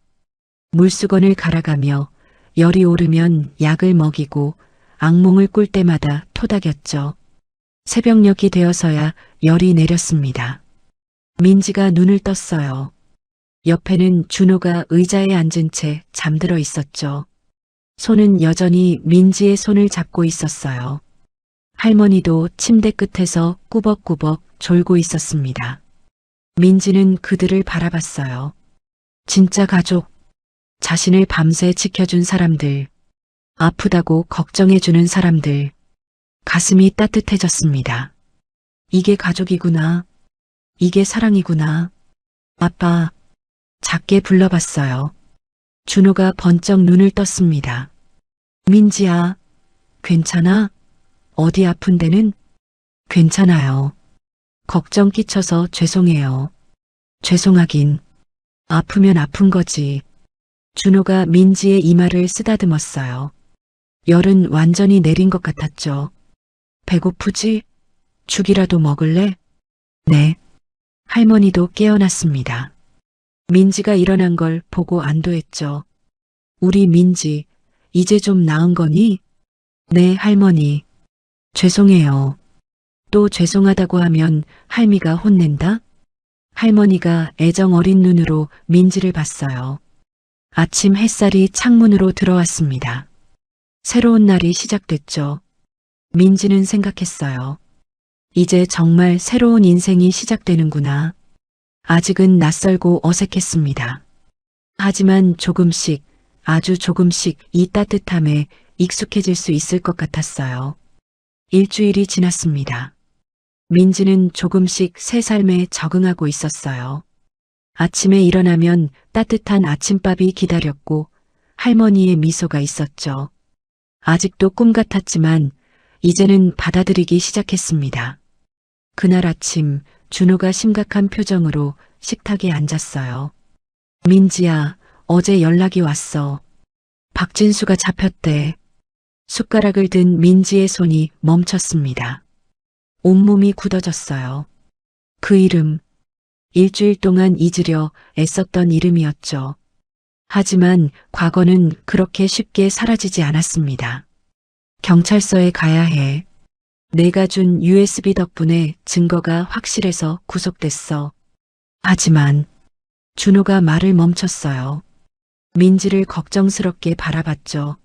물수건을 갈아가며 열이 오르면 약을 먹이고 악몽을 꿀 때마다 토닥였죠. 새벽녘이 되어서야 열이 내렸습니다. 민지가 눈을 떴어요. 옆에는 준호가 의자에 앉은 채 잠들어 있었죠. 손은 여전히 민지의 손을 잡고 있었어요. 할머니도 침대 끝에서 꾸벅꾸벅 졸고 있었습니다. 민지는 그들을 바라봤어요. 진짜 가족, 자신을 밤새 지켜준 사람들, 아프다고 걱정해주는 사람들, 가슴이 따뜻해졌습니다. 이게 가족이구나. 이게 사랑이구나. 아빠, 작게 불러봤어요. 준호가 번쩍 눈을 떴습니다. 민지야, 괜찮아? 어디 아픈 데는? 괜찮아요. 걱정 끼쳐서 죄송해요. 죄송하긴. 아프면 아픈 거지. 준호가 민지의 이마를 쓰다듬었어요. 열은 완전히 내린 것 같았죠. 배고프지? 죽이라도 먹을래? 네. 할머니도 깨어났습니다. 민지가 일어난 걸 보고 안도했죠. 우리 민지, 이제 좀 나은 거니? 네, 할머니. 죄송해요. 또 죄송하다고 하면 할미가 혼낸다? 할머니가 애정 어린 눈으로 민지를 봤어요. 아침 햇살이 창문으로 들어왔습니다. 새로운 날이 시작됐죠. 민지는 생각했어요. 이제 정말 새로운 인생이 시작되는구나. 아직은 낯설고 어색했습니다. 하지만 조금씩, 아주 조금씩 이 따뜻함에 익숙해질 수 있을 것 같았어요. 일주일이 지났습니다. 민지는 조금씩 새 삶에 적응하고 있었어요. 아침에 일어나면 따뜻한 아침밥이 기다렸고 할머니의 미소가 있었죠. 아직도 꿈 같았지만 이제는 받아들이기 시작했습니다. 그날 아침 준호가 심각한 표정으로 식탁에 앉았어요. 민지야, 어제 연락이 왔어. 박진수가 잡혔대. 숟가락을 든 민지의 손이 멈췄습니다. 온몸이 굳어졌어요. 그 이름, 일주일 동안 잊으려 애썼던 이름이었죠. 하지만 과거는 그렇게 쉽게 사라지지 않았습니다. 경찰서에 가야 해. 내가 준 USB 덕분에 증거가 확실해서 구속됐어. 하지만 준호가 말을 멈췄어요. 민지를 걱정스럽게 바라봤죠.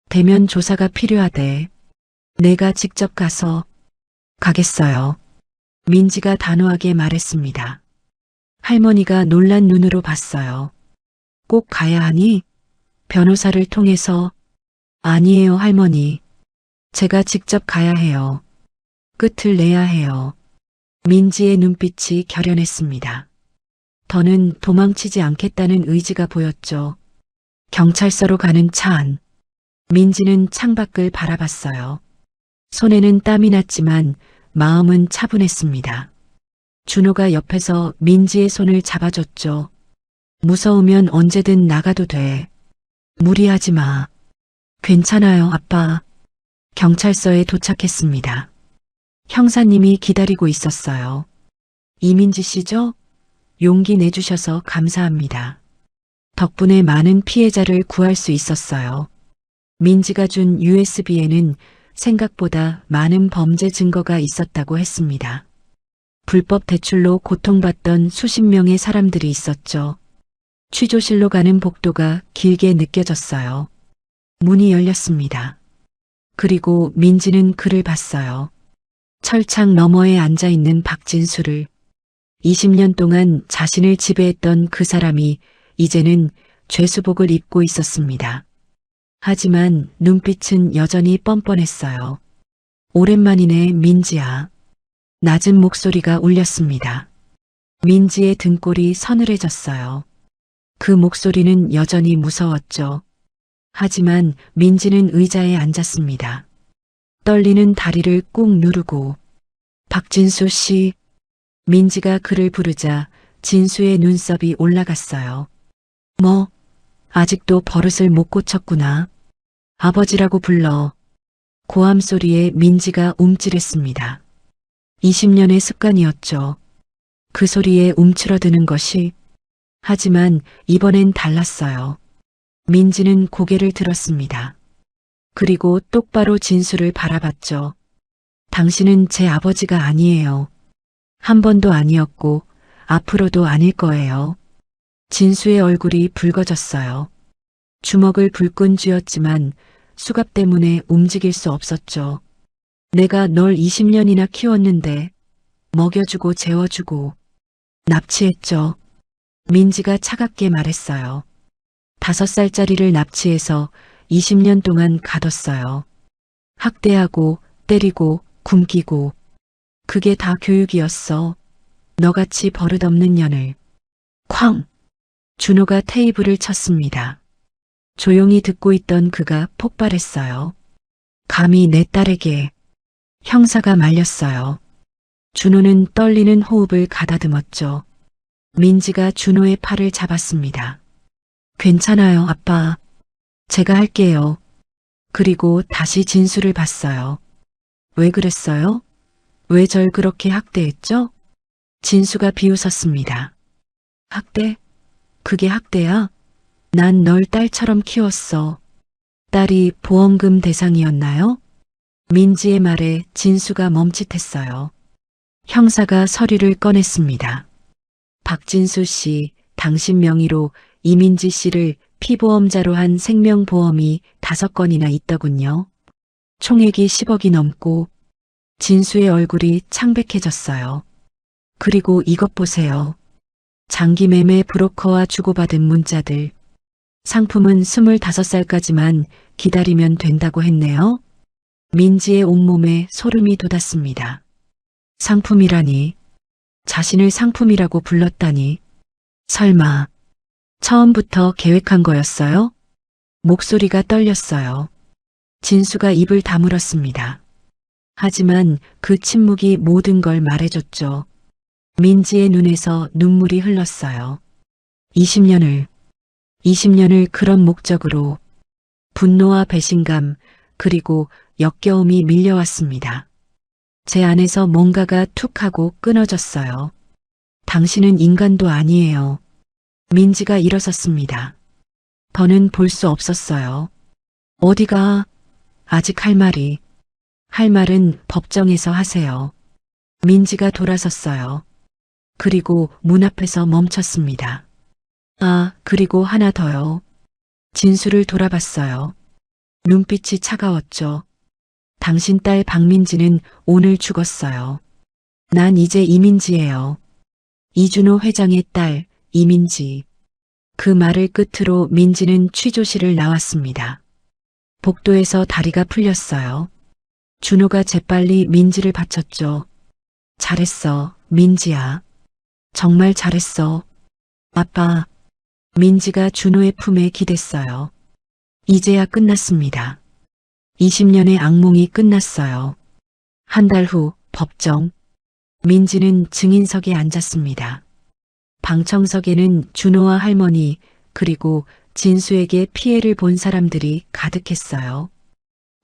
대면 조사가 필요하대. 내가 직접 가서. 가겠어요. 민지가 단호하게 말했습니다. 할머니가 놀란 눈으로 봤어요. 꼭 가야 하니? 변호사를 통해서. 아니에요, 할머니. 제가 직접 가야 해요. 끝을 내야 해요. 민지의 눈빛이 결연했습니다. 더는 도망치지 않겠다는 의지가 보였죠. 경찰서로 가는 차 안. 민지는 창밖을 바라봤어요. 손에는 땀이 났지만 마음은 차분했습니다. 준호가 옆에서 민지의 손을 잡아줬죠. 무서우면 언제든 나가도 돼. 무리하지 마. 괜찮아요, 아빠. 경찰서에 도착했습니다. 형사님이 기다리고 있었어요. 이민지 씨죠? 용기 내주셔서 감사합니다. 덕분에 많은 피해자를 구할 수 있었어요. 민지가 준 USB에는 생각보다 많은 범죄 증거가 있었다고 했습니다. 불법 대출로 고통받던 수십 명의 사람들이 있었죠. 취조실로 가는 복도가 길게 느껴졌어요. 문이 열렸습니다. 그리고 민지는 그를 봤어요. 철창 너머에 앉아있는 박진수를. 20년 동안 자신을 지배했던 그 사람이 이제는 죄수복을 입고 있었습니다. 하지만 눈빛은 여전히 뻔뻔했어요. 오랜만이네, 민지야. 낮은 목소리가 울렸습니다. 민지의 등골이 서늘해졌어요. 그 목소리는 여전히 무서웠죠. 하지만 민지는 의자에 앉았습니다. 떨리는 다리를 꾹 누르고 박진수 씨. 민지가 그를 부르자 진수의 눈썹이 올라갔어요. 뭐, 아직도 버릇을 못 고쳤구나. 아버지라고 불러. 고함 소리에 민지가 움찔했습니다. 20년의 습관이었죠. 그 소리에 움츠러드는 것이. 하지만 이번엔 달랐어요. 민지는 고개를 들었습니다. 그리고 똑바로 진수를 바라봤죠. 당신은 제 아버지가 아니에요. 한 번도 아니었고 앞으로도 아닐 거예요. 진수의 얼굴이 붉어졌어요. 주먹을 불끈 쥐었지만 수갑 때문에 움직일 수 없었죠. 내가 널 20년이나 키웠는데 먹여주고 재워주고 납치했죠. 민지가 차갑게 말했어요. 5살짜리를 납치해서 20년 동안 가뒀어요. 학대하고 때리고 굶기고. 그게 다 교육이었어. 너같이 버릇없는 년을. 쾅! 준호가 테이블을 쳤습니다. 조용히 듣고 있던 그가 폭발했어요. 감히 내 딸에게. 형사가 말렸어요. 준호는 떨리는 호흡을 가다듬었죠. 민지가 준호의 팔을 잡았습니다. 괜찮아요, 아빠. 제가 할게요. 그리고 다시 진수를 봤어요. 왜 그랬어요? 왜 절 그렇게 학대했죠? 진수가 비웃었습니다. 학대? 그게 학대야? 난 널 딸처럼 키웠어. 딸이 보험금 대상이었나요? 민지의 말에 진수가 멈칫했어요. 형사가 서류를 꺼냈습니다. 박진수 씨, 당신 명의로 이민지 씨를 피보험자로 한 생명보험이 5건이나 있더군요. 총액이 10억이 넘고. 진수의 얼굴이 창백해졌어요. 그리고 이것 보세요. 장기 매매 브로커와 주고받은 문자들. 상품은 25살까지만 기다리면 된다고 했네요. 민지의 온몸에 소름이 돋았습니다. 상품이라니. 자신을 상품이라고 불렀다니. 설마 처음부터 계획한 거였어요? 목소리가 떨렸어요. 진수가 입을 다물었습니다. 하지만 그 침묵이 모든 걸 말해줬죠. 민지의 눈에서 눈물이 흘렀어요. 20년을 그런 목적으로. 분노와 배신감 그리고 역겨움이 밀려왔습니다. 제 안에서 뭔가가 툭 하고 끊어졌어요. 당신은 인간도 아니에요. 민지가 일어섰습니다. 더는 볼 수 없었어요. 어디가? 아직 할 말은 법정에서 하세요. 민지가 돌아섰어요. 그리고 문 앞에서 멈췄습니다. 아, 그리고 하나 더요. 진수를 돌아봤어요. 눈빛이 차가웠죠. 당신 딸 박민지는 오늘 죽었어요. 난 이제 이민지예요. 이준호 회장의 딸 이민지. 그 말을 끝으로 민지는 취조실을 나왔습니다. 복도에서 다리가 풀렸어요. 준호가 재빨리 민지를 받쳤죠. 잘했어, 민지야. 정말 잘했어. 아빠. 민지가 준호의 품에 기댔어요. 이제야 끝났습니다. 20년의 악몽이 끝났어요. 한 달 후 법정. 민지는 증인석에 앉았습니다. 방청석에는 준호와 할머니 그리고 진수에게 피해를 본 사람들이 가득했어요.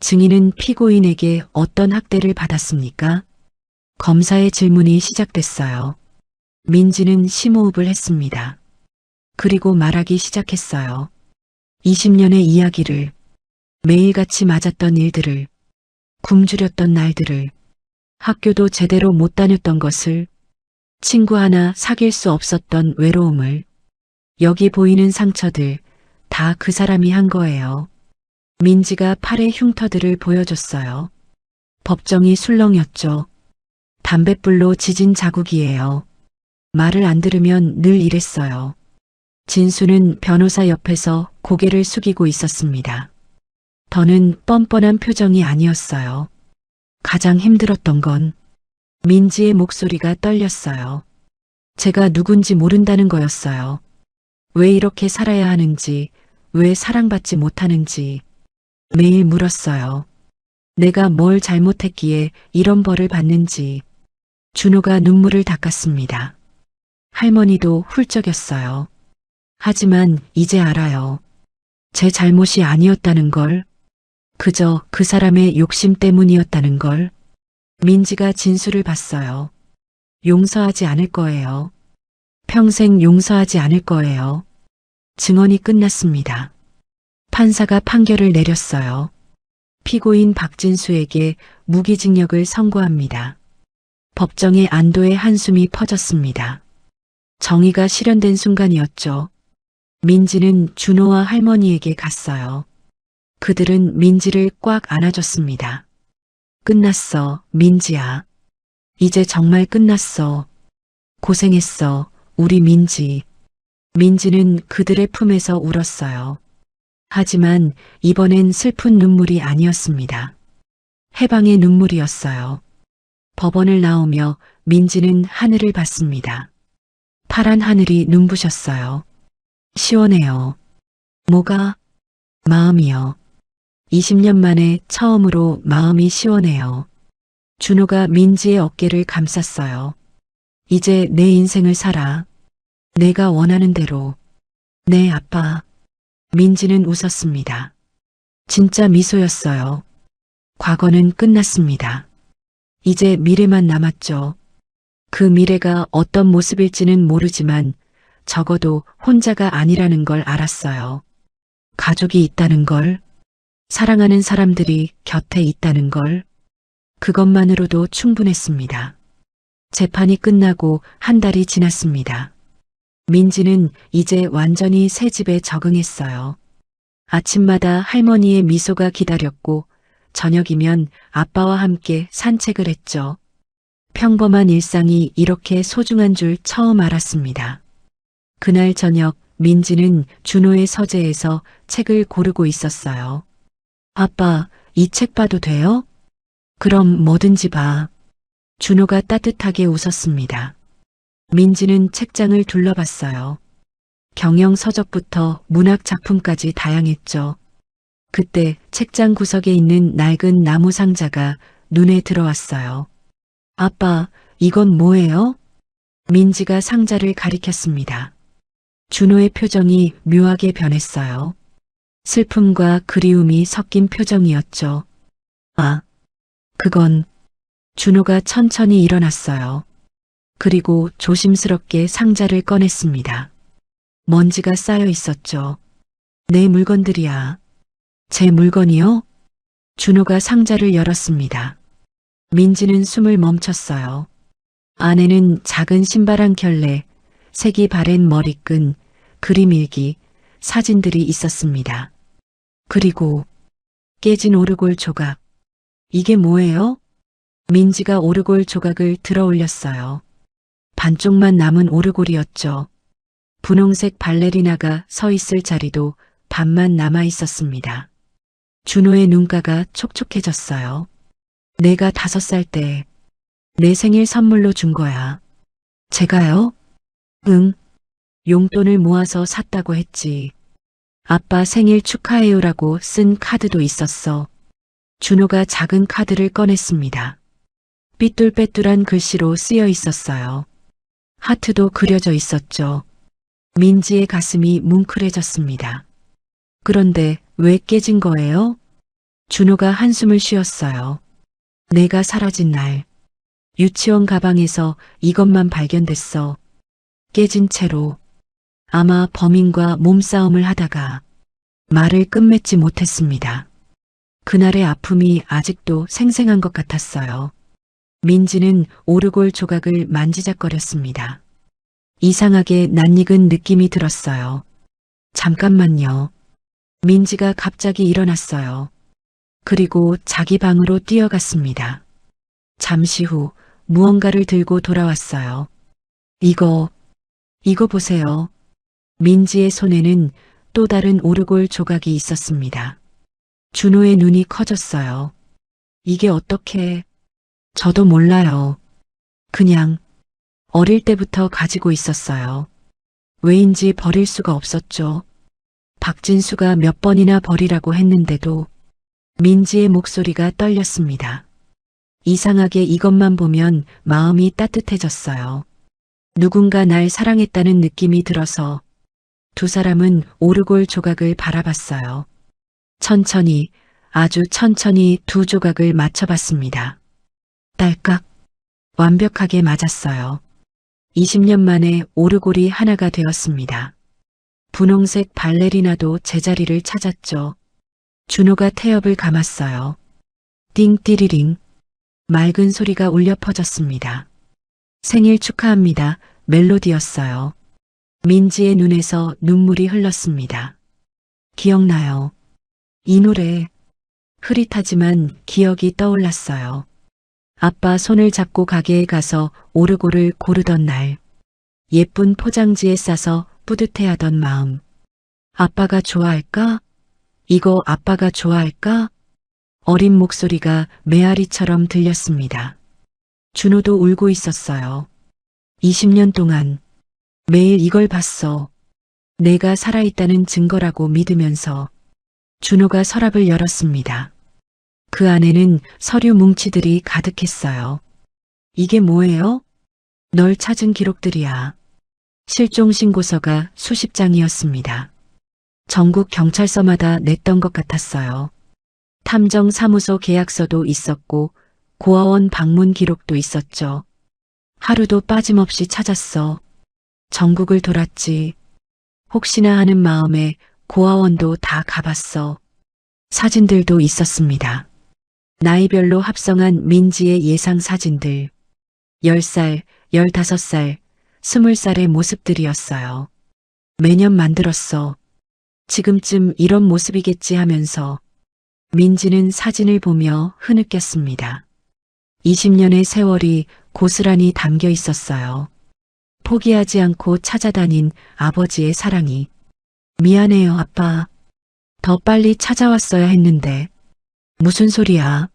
증인은 피고인에게 어떤 학대를 받았습니까? 검사의 질문이 시작됐어요. 민지는 심호흡을 했습니다. 그리고 말하기 시작했어요. 20년의 이야기를, 매일같이 맞았던 일들을, 굶주렸던 날들을, 학교도 제대로 못 다녔던 것을, 친구 하나 사귈 수 없었던 외로움을, 여기 보이는 상처들 다 그 사람이 한 거예요. 민지가 팔의 흉터들을 보여줬어요. 법정이 술렁였죠. 담뱃불로 지진 자국이에요. 말을 안 들으면 늘 이랬어요. 진수는 변호사 옆에서 고개를 숙이고 있었습니다. 더는 뻔뻔한 표정이 아니었어요. 가장 힘들었던 건 민지의 목소리가 떨렸어요. 제가 누군지 모른다는 거였어요. 왜 이렇게 살아야 하는지, 왜 사랑받지 못하는지 매일 물었어요. 내가 뭘 잘못했기에 이런 벌을 받는지. 준호가 눈물을 닦았습니다. 할머니도 훌쩍였어요. 하지만 이제 알아요. 제 잘못이 아니었다는 걸. 그저 그 사람의 욕심 때문이었다는 걸. 민지가 진수를 봤어요. 용서하지 않을 거예요. 평생 용서하지 않을 거예요. 증언이 끝났습니다. 판사가 판결을 내렸어요. 피고인 박진수에게 무기징역을 선고합니다. 법정에 안도의 한숨이 퍼졌습니다. 정의가 실현된 순간이었죠. 민지는 준호와 할머니에게 갔어요. 그들은 민지를 꽉 안아줬습니다. 끝났어, 민지야. 이제 정말 끝났어. 고생했어, 우리 민지. 민지는 그들의 품에서 울었어요. 하지만 이번엔 슬픈 눈물이 아니었습니다. 해방의 눈물이었어요. 법원을 나오며 민지는 하늘을 봤습니다. 파란 하늘이 눈부셨어요. 시원해요. 뭐가? 마음이요. 20년 만에 처음으로 마음이 시원해요. 준호가 민지의 어깨를 감쌌어요. 이제 내 인생을 살아. 내가 원하는 대로. 네, 아빠. 민지는 웃었습니다. 진짜 미소였어요. 과거는 끝났습니다. 이제 미래만 남았죠. 그 미래가 어떤 모습일지는 모르지만 적어도 혼자가 아니라는 걸 알았어요. 가족이 있다는 걸, 사랑하는 사람들이 곁에 있다는 걸, 그것만으로도 충분했습니다. 재판이 끝나고 한 달이 지났습니다. 민지는 이제 완전히 새 집에 적응했어요. 아침마다 할머니의 미소가 기다렸고 저녁이면 아빠와 함께 산책을 했죠. 평범한 일상이 이렇게 소중한 줄 처음 알았습니다. 그날 저녁 민지는 준호의 서재에서 책을 고르고 있었어요. 아빠, 이 책 봐도 돼요? 그럼 뭐든지 봐. 준호가 따뜻하게 웃었습니다. 민지는 책장을 둘러봤어요. 경영 서적부터 문학 작품까지 다양했죠. 그때 책장 구석에 있는 낡은 나무 상자가 눈에 들어왔어요. 아빠, 이건 뭐예요? 민지가 상자를 가리켰습니다. 준호의 표정이 묘하게 변했어요. 슬픔과 그리움이 섞인 표정이었죠. 아, 그건. 준호가 천천히 일어났어요. 그리고 조심스럽게 상자를 꺼냈습니다. 먼지가 쌓여 있었죠. 내 물건들이야. 제 물건이요? 준호가 상자를 열었습니다. 민지는 숨을 멈췄어요. 안에는 작은 신발 한 켤레, 색이 바랜 머리끈, 그림 일기, 사진들이 있었습니다. 그리고 깨진 오르골 조각. 이게 뭐예요? 민지가 오르골 조각을 들어 올렸어요. 반쪽만 남은 오르골이었죠. 분홍색 발레리나가 서 있을 자리도 반만 남아 있었습니다. 준호의 눈가가 촉촉해졌어요. 내가 5살 때 내 생일 선물로 준 거야. 제가요? 응. 용돈을 모아서 샀다고 했지. 아빠 생일 축하해요라고 쓴 카드도 있었어. 준호가 작은 카드를 꺼냈습니다. 삐뚤빼뚤한 글씨로 쓰여 있었어요. 하트도 그려져 있었죠. 민지의 가슴이 뭉클해졌습니다. 그런데 왜 깨진 거예요? 준호가 한숨을 쉬었어요. 내가 사라진 날, 유치원 가방에서 이것만 발견됐어. 깨진 채로. 아마 범인과 몸싸움을 하다가 말을 끝맺지 못했습니다. 그날의 아픔이 아직도 생생한 것 같았어요. 민지는 오르골 조각을 만지작거렸습니다. 이상하게 낯익은 느낌이 들었어요. 잠깐만요. 민지가 갑자기 일어났어요. 그리고 자기 방으로 뛰어갔습니다. 잠시 후 무언가를 들고 돌아왔어요. 이거 보세요. 민지의 손에는 또 다른 오르골 조각이 있었습니다. 준호의 눈이 커졌어요. 이게 어떻게... 저도 몰라요. 그냥 어릴 때부터 가지고 있었어요. 왜인지 버릴 수가 없었죠. 박진수가 몇 번이나 버리라고 했는데도 민지의 목소리가 떨렸습니다. 이상하게 이것만 보면 마음이 따뜻해졌어요. 누군가 날 사랑했다는 느낌이 들어서 두 사람은 오르골 조각을 바라봤어요. 천천히, 아주 천천히 두 조각을 맞춰봤습니다. 딸깍, 완벽하게 맞았어요. 20년 만에 오르골이 하나가 되었습니다. 분홍색 발레리나도 제자리를 찾았죠. 준호가 태엽을 감았어요. 띵띠리링, 맑은 소리가 울려 퍼졌습니다. 생일 축하합니다. 멜로디였어요. 민지의 눈에서 눈물이 흘렀습니다. 기억나요. 이 노래. 흐릿하지만 기억이 떠올랐어요. 아빠 손을 잡고 가게에 가서 오르골을 고르던 날. 예쁜 포장지에 싸서 뿌듯해하던 마음. 아빠가 좋아할까? 이거 아빠가 좋아할까? 어린 목소리가 메아리처럼 들렸습니다. 준호도 울고 있었어요. 20년 동안 매일 이걸 봤어. 내가 살아있다는 증거라고 믿으면서. 준호가 서랍을 열었습니다. 그 안에는 서류 뭉치들이 가득했어요. 이게 뭐예요? 널 찾은 기록들이야. 실종 신고서가 수십 장이었습니다. 전국 경찰서마다 냈던 것 같았어요. 탐정사무소 계약서도 있었고 고아원 방문 기록도 있었죠. 하루도 빠짐없이 찾았어. 전국을 돌았지. 혹시나 하는 마음에 고아원도 다 가봤어. 사진들도 있었습니다. 나이별로 합성한 민지의 예상 사진들. 10살, 15살, 20살의 모습들이었어요. 매년 만들었어. 지금쯤 이런 모습이겠지 하면서 민지는 사진을 보며 흐느꼈습니다. 20년의 세월이 고스란히 담겨 있었어요. 포기하지 않고 찾아다닌 아버지의 사랑이. 미안해요, 아빠. 더 빨리 찾아왔어야 했는데. 무슨 소리야?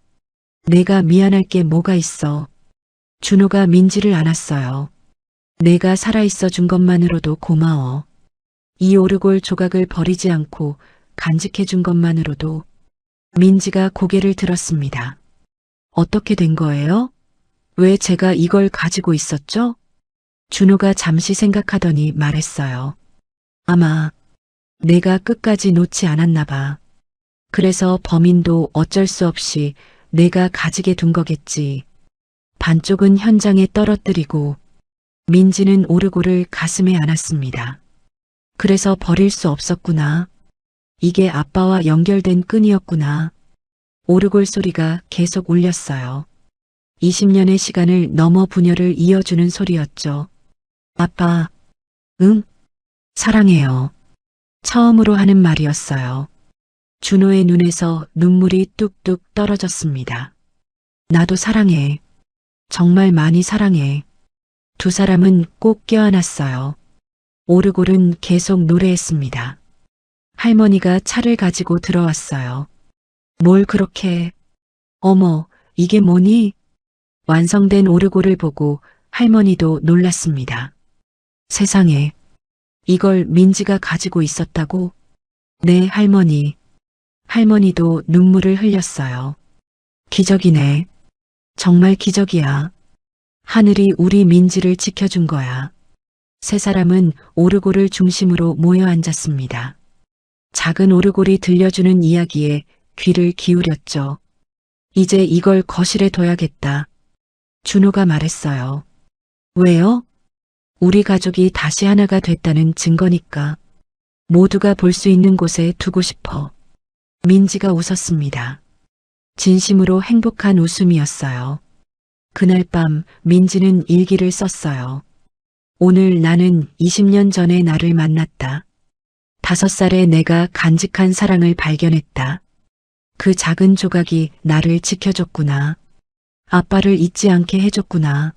내가 미안할 게 뭐가 있어. 준호가 민지를 안았어요. 내가 살아있어 준 것만으로도 고마워. 이 오르골 조각을 버리지 않고 간직해 준 것만으로도. 민지가 고개를 들었습니다. 어떻게 된 거예요? 왜 제가 이걸 가지고 있었죠? 준호가 잠시 생각하더니 말했어요. 아마 내가 끝까지 놓지 않았나 봐. 그래서 범인도 어쩔 수 없이 내가 가지게 둔 거겠지. 반쪽은 현장에 떨어뜨리고 민지는 오르골을 가슴에 안았습니다. 그래서 버릴 수 없었구나. 이게 아빠와 연결된 끈이었구나. 오르골 소리가 계속 울렸어요. 20년의 시간을 넘어 분열을 이어주는 소리였죠. 아빠, 응? 사랑해요. 처음으로 하는 말이었어요. 준호의 눈에서 눈물이 뚝뚝 떨어졌습니다. 나도 사랑해. 정말 많이 사랑해. 두 사람은 꼭 껴안았어요. 오르골은 계속 노래했습니다. 할머니가 차를 가지고 들어왔어요. 뭘 그렇게... 어머, 이게 뭐니? 완성된 오르골을 보고 할머니도 놀랐습니다. 세상에, 이걸 민지가 가지고 있었다고? 네, 할머니. 할머니도 눈물을 흘렸어요. 기적이네. 정말 기적이야. 하늘이 우리 민지를 지켜준 거야. 세 사람은 오르골을 중심으로 모여 앉았습니다. 작은 오르골이 들려주는 이야기에 귀를 기울였죠. 이제 이걸 거실에 둬야겠다. 준호가 말했어요. 왜요? 우리 가족이 다시 하나가 됐다는 증거니까. 모두가 볼 수 있는 곳에 두고 싶어. 민지가 웃었습니다. 진심으로 행복한 웃음이었어요. 그날 밤 민지는 일기를 썼어요. 오늘 나는 20년 전의 나를 만났다. 5살에 내가 간직한 사랑을 발견했다. 그 작은 조각이 나를 지켜줬구나. 아빠를 잊지 않게 해줬구나.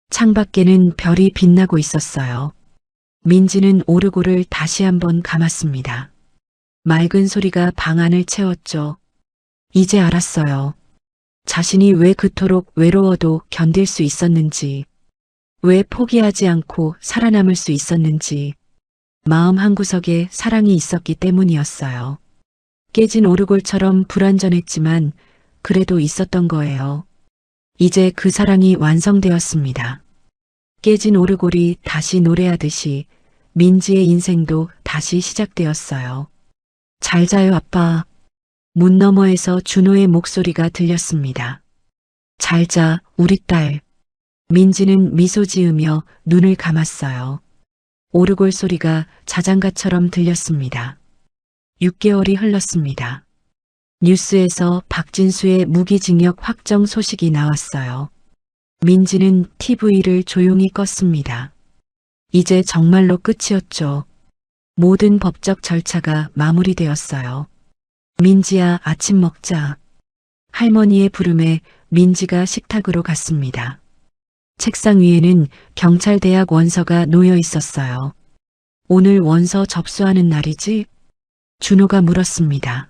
창밖에는 별이 빛나고 있었어요. 민지는 오르골을 다시 한번 감았습니다. 맑은 소리가 방 안을 채웠죠. 이제 알았어요. 자신이 왜 그토록 외로워도 견딜 수 있었는지, 왜 포기하지 않고 살아남을 수 있었는지, 마음 한구석에 사랑이 있었기 때문이었어요. 깨진 오르골처럼 불완전했지만 그래도 있었던 거예요. 이제 그 사랑이 완성되었습니다. 깨진 오르골이 다시 노래하듯이 민지의 인생도 다시 시작되었어요. 잘 자요, 아빠. 문 너머에서 준호의 목소리가 들렸습니다. 잘 자, 우리 딸. 민지는 미소 지으며 눈을 감았어요. 오르골 소리가 자장가처럼 들렸습니다. 6개월이 흘렀습니다. 뉴스에서 박진수의 무기징역 확정 소식이 나왔어요. 민지는 TV를 조용히 껐습니다. 이제 정말로 끝이었죠. 모든 법적 절차가 마무리되었어요. 민지야, 아침 먹자. 할머니의 부름에 민지가 식탁으로 갔습니다. 책상 위에는 경찰대학 원서가 놓여 있었어요. 오늘 원서 접수하는 날이지? 준호가 물었습니다.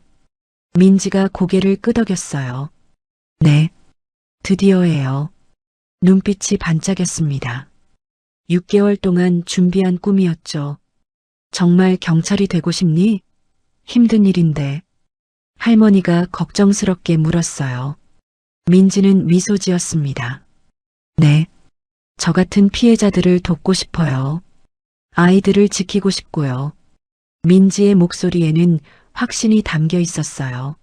민지가 고개를 끄덕였어요. 네, 드디어예요. 눈빛이 반짝였습니다. 6개월 동안 준비한 꿈이었죠. 정말 경찰이 되고 싶니? 힘든 일인데. 할머니가 걱정스럽게 물었어요. 민지는 미소 지었습니다. 네, 저 같은 피해자들을 돕고 싶어요. 아이들을 지키고 싶고요. 민지의 목소리에는 확신이 담겨 있었어요.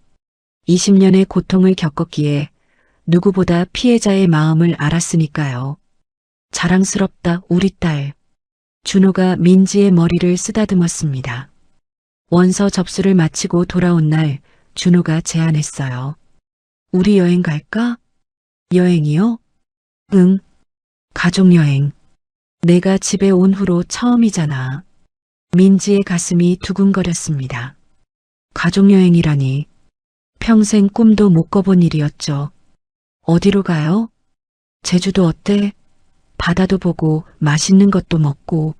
20년의 고통을 겪었기에 누구보다 피해자의 마음을 알았으니까요. 자랑스럽다, 우리 딸. 준호가 민지의 머리를 쓰다듬었습니다. 원서 접수를 마치고 돌아온 날 준호가 제안했어요. 우리 여행 갈까? 여행이요? 응. 가족여행. 내가 집에 온 후로 처음이잖아. 민지의 가슴이 두근거렸습니다. 가족여행이라니. 평생 꿈도 못 꿔본 일이었죠. 어디로 가요? 제주도 어때? 바다도 보고 맛있는 것도 먹고.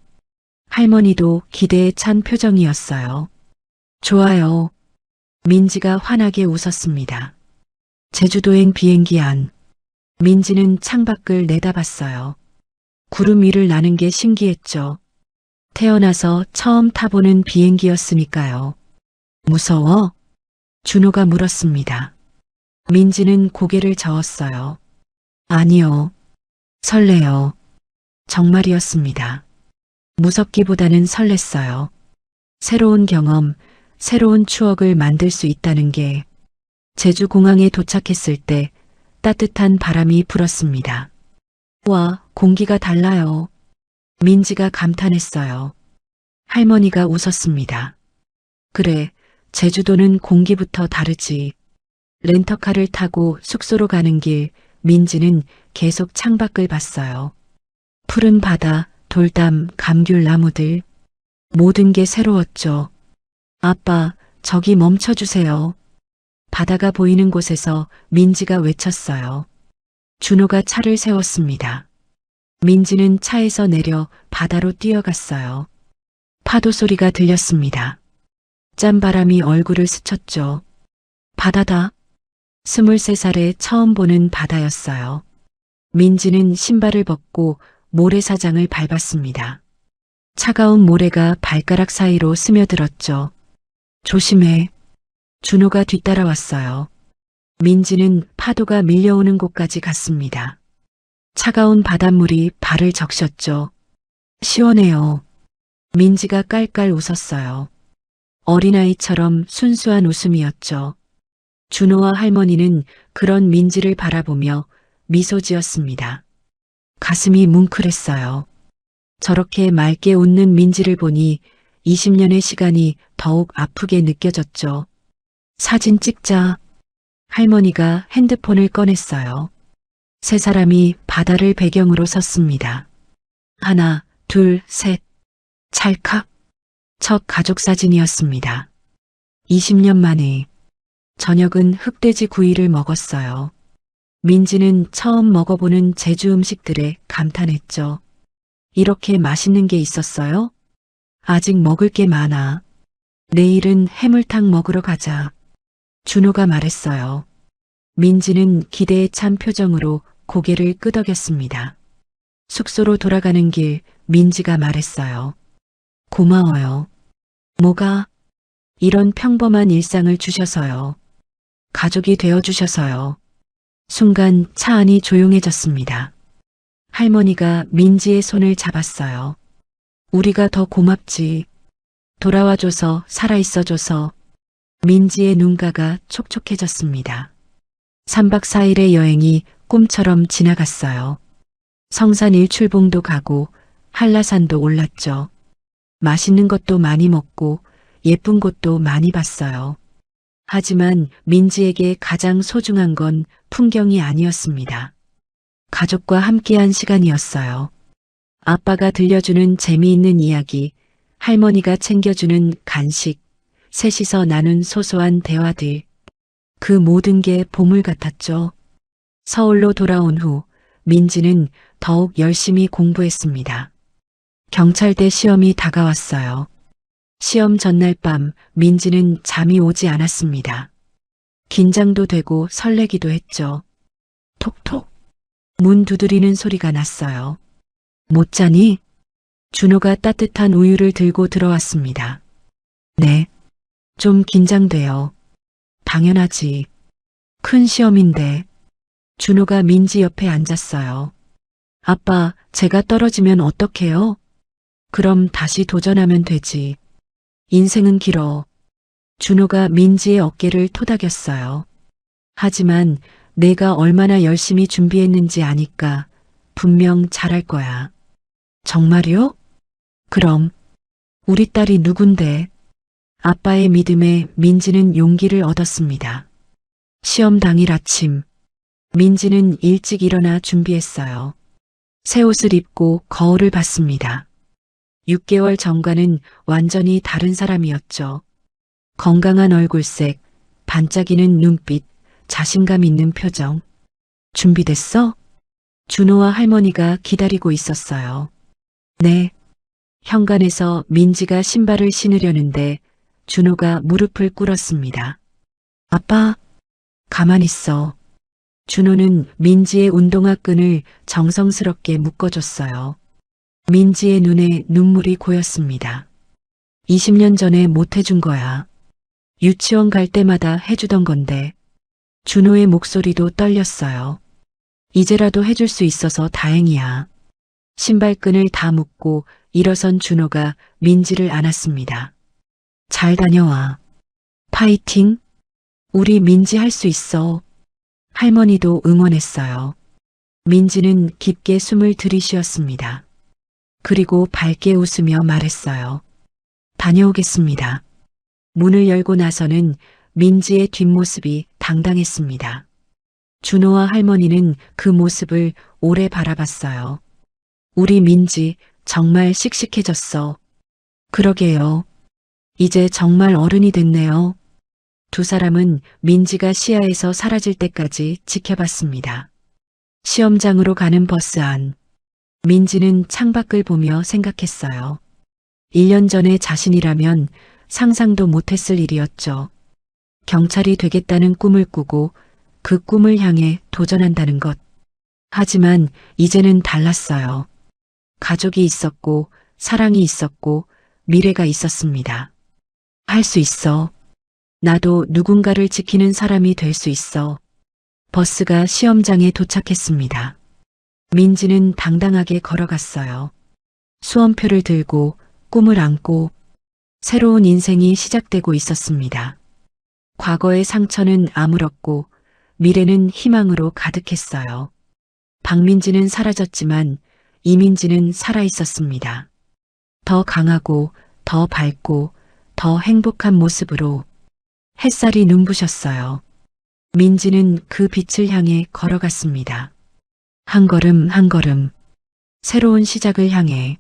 할머니도 기대에 찬 표정이었어요. 좋아요. 민지가 환하게 웃었습니다. 제주도행 비행기 안. 민지는 창밖을 내다봤어요. 구름 위를 나는 게 신기했죠. 태어나서 처음 타보는 비행기였으니까요. 무서워? 준호가 물었습니다. 민지는 고개를 저었어요. 아니요. 설레요. 정말이었습니다. 무섭기보다는 설렜어요. 새로운 경험, 새로운 추억을 만들 수 있다는 게. 제주공항에 도착했을 때 따뜻한 바람이 불었습니다. 와, 공기가 달라요. 민지가 감탄했어요. 할머니가 웃었습니다. 그래, 제주도는 공기부터 다르지. 렌터카를 타고 숙소로 가는 길, 민지는 계속 창밖을 봤어요. 푸른 바다, 돌담, 감귤 나무들. 모든 게 새로웠죠. 아빠, 저기 멈춰주세요. 바다가 보이는 곳에서 민지가 외쳤어요. 준호가 차를 세웠습니다. 민지는 차에서 내려 바다로 뛰어갔어요. 파도 소리가 들렸습니다. 짠바람이 얼굴을 스쳤죠. 바다다. 23살에 처음 보는 바다였어요. 민지는 신발을 벗고 모래사장을 밟았습니다. 차가운 모래가 발가락 사이로 스며들었죠. 조심해. 준호가 뒤따라왔어요. 민지는 파도가 밀려오는 곳까지 갔습니다. 차가운 바닷물이 발을 적셨죠. 시원해요. 민지가 깔깔 웃었어요. 어린아이처럼 순수한 웃음이었죠. 준호와 할머니는 그런 민지를 바라보며 미소 지었습니다. 가슴이 뭉클했어요. 저렇게 맑게 웃는 민지를 보니 20년의 시간이 더욱 아프게 느껴졌죠. 사진 찍자. 할머니가 핸드폰을 꺼냈어요. 세 사람이 바다를 배경으로 섰습니다. 하나, 둘, 셋. 찰칵. 첫 가족 사진이었습니다. 20년 만에. 저녁은 흑돼지 구이를 먹었어요. 민지는 처음 먹어보는 제주 음식들에 감탄했죠. 이렇게 맛있는 게 있었어요? 아직 먹을 게 많아. 내일은 해물탕 먹으러 가자. 준호가 말했어요. 민지는 기대에 찬 표정으로 고개를 끄덕였습니다. 숙소로 돌아가는 길 민지가 말했어요. 고마워요. 뭐가? 이런 평범한 일상을 주셔서요. 가족이 되어주셔서요. 순간 차 안이 조용해졌습니다. 할머니가 민지의 손을 잡았어요. 우리가 더 고맙지. 돌아와줘서 살아있어줘서. 민지의 눈가가 촉촉해졌습니다. 3박 4일의 여행이 꿈처럼 지나갔어요. 성산 일출봉도 가고 한라산도 올랐죠. 맛있는 것도 많이 먹고 예쁜 곳도 많이 봤어요. 하지만 민지에게 가장 소중한 건 풍경이 아니었습니다. 가족과 함께한 시간이었어요. 아빠가 들려주는 재미있는 이야기, 할머니가 챙겨주는 간식, 셋이서 나눈 소소한 대화들. 그 모든 게 보물 같았죠. 서울로 돌아온 후 민지는 더욱 열심히 공부했습니다. 경찰대 시험이 다가왔어요. 시험 전날 밤 민지는 잠이 오지 않았습니다. 긴장도 되고 설레기도 했죠. 톡톡. 문 두드리는 소리가 났어요. 못 자니? 준호가 따뜻한 우유를 들고 들어왔습니다. 네. 좀 긴장돼요. 당연하지. 큰 시험인데. 준호가 민지 옆에 앉았어요. 아빠, 제가 떨어지면 어떡해요? 그럼 다시 도전하면 되지. 인생은 길어. 준호가 민지의 어깨를 토닥였어요. 하지만 내가 얼마나 열심히 준비했는지 아니까 분명 잘할 거야. 정말요? 그럼. 우리 딸이 누군데? 아빠의 믿음에 민지는 용기를 얻었습니다. 시험 당일 아침, 민지는 일찍 일어나 준비했어요. 새 옷을 입고 거울을 봤습니다. 6개월 전과는 완전히 다른 사람이었죠. 건강한 얼굴색, 반짝이는 눈빛, 자신감 있는 표정. 준비됐어? 준호와 할머니가 기다리고 있었어요. 네. 현관에서 민지가 신발을 신으려는데 준호가 무릎을 꿇었습니다. 아빠, 가만히 있어. 준호는 민지의 운동화 끈을 정성스럽게 묶어줬어요. 민지의 눈에 눈물이 고였습니다. 20년 전에 못 해준 거야. 유치원 갈 때마다 해주던 건데. 준호의 목소리도 떨렸어요. 이제라도 해줄 수 있어서 다행이야. 신발끈을 다 묶고 일어선 준호가 민지를 안았습니다. 잘 다녀와. 파이팅. 우리 민지 할 수 있어. 할머니도 응원했어요. 민지는 깊게 숨을 들이쉬었습니다. 그리고 밝게 웃으며 말했어요. 다녀오겠습니다. 문을 열고 나서는 민지의 뒷모습이 당당했습니다. 준호와 할머니는 그 모습을 오래 바라봤어요. 우리 민지 정말 씩씩해졌어. 그러게요. 이제 정말 어른이 됐네요. 두 사람은 민지가 시야에서 사라질 때까지 지켜봤습니다. 시험장으로 가는 버스 안. 민지는 창밖을 보며 생각했어요. 1년 전에 자신이라면 상상도 못했을 일이었죠. 경찰이 되겠다는 꿈을 꾸고 그 꿈을 향해 도전한다는 것. 하지만 이제는 달랐어요. 가족이 있었고, 사랑이 있었고, 미래가 있었습니다. 할 수 있어. 나도 누군가를 지키는 사람이 될 수 있어. 버스가 시험장에 도착했습니다. 민지는 당당하게 걸어갔어요. 수험표를 들고 꿈을 안고 새로운 인생이 시작되고 있었습니다. 과거의 상처는 아물었고 미래는 희망으로 가득했어요. 박민지는 사라졌지만 이민지는 살아 있었습니다. 더 강하고 더 밝고 더 행복한 모습으로 햇살이 눈부셨어요. 민지는 그 빛을 향해 걸어갔습니다. 한 걸음 한 걸음 새로운 시작을 향해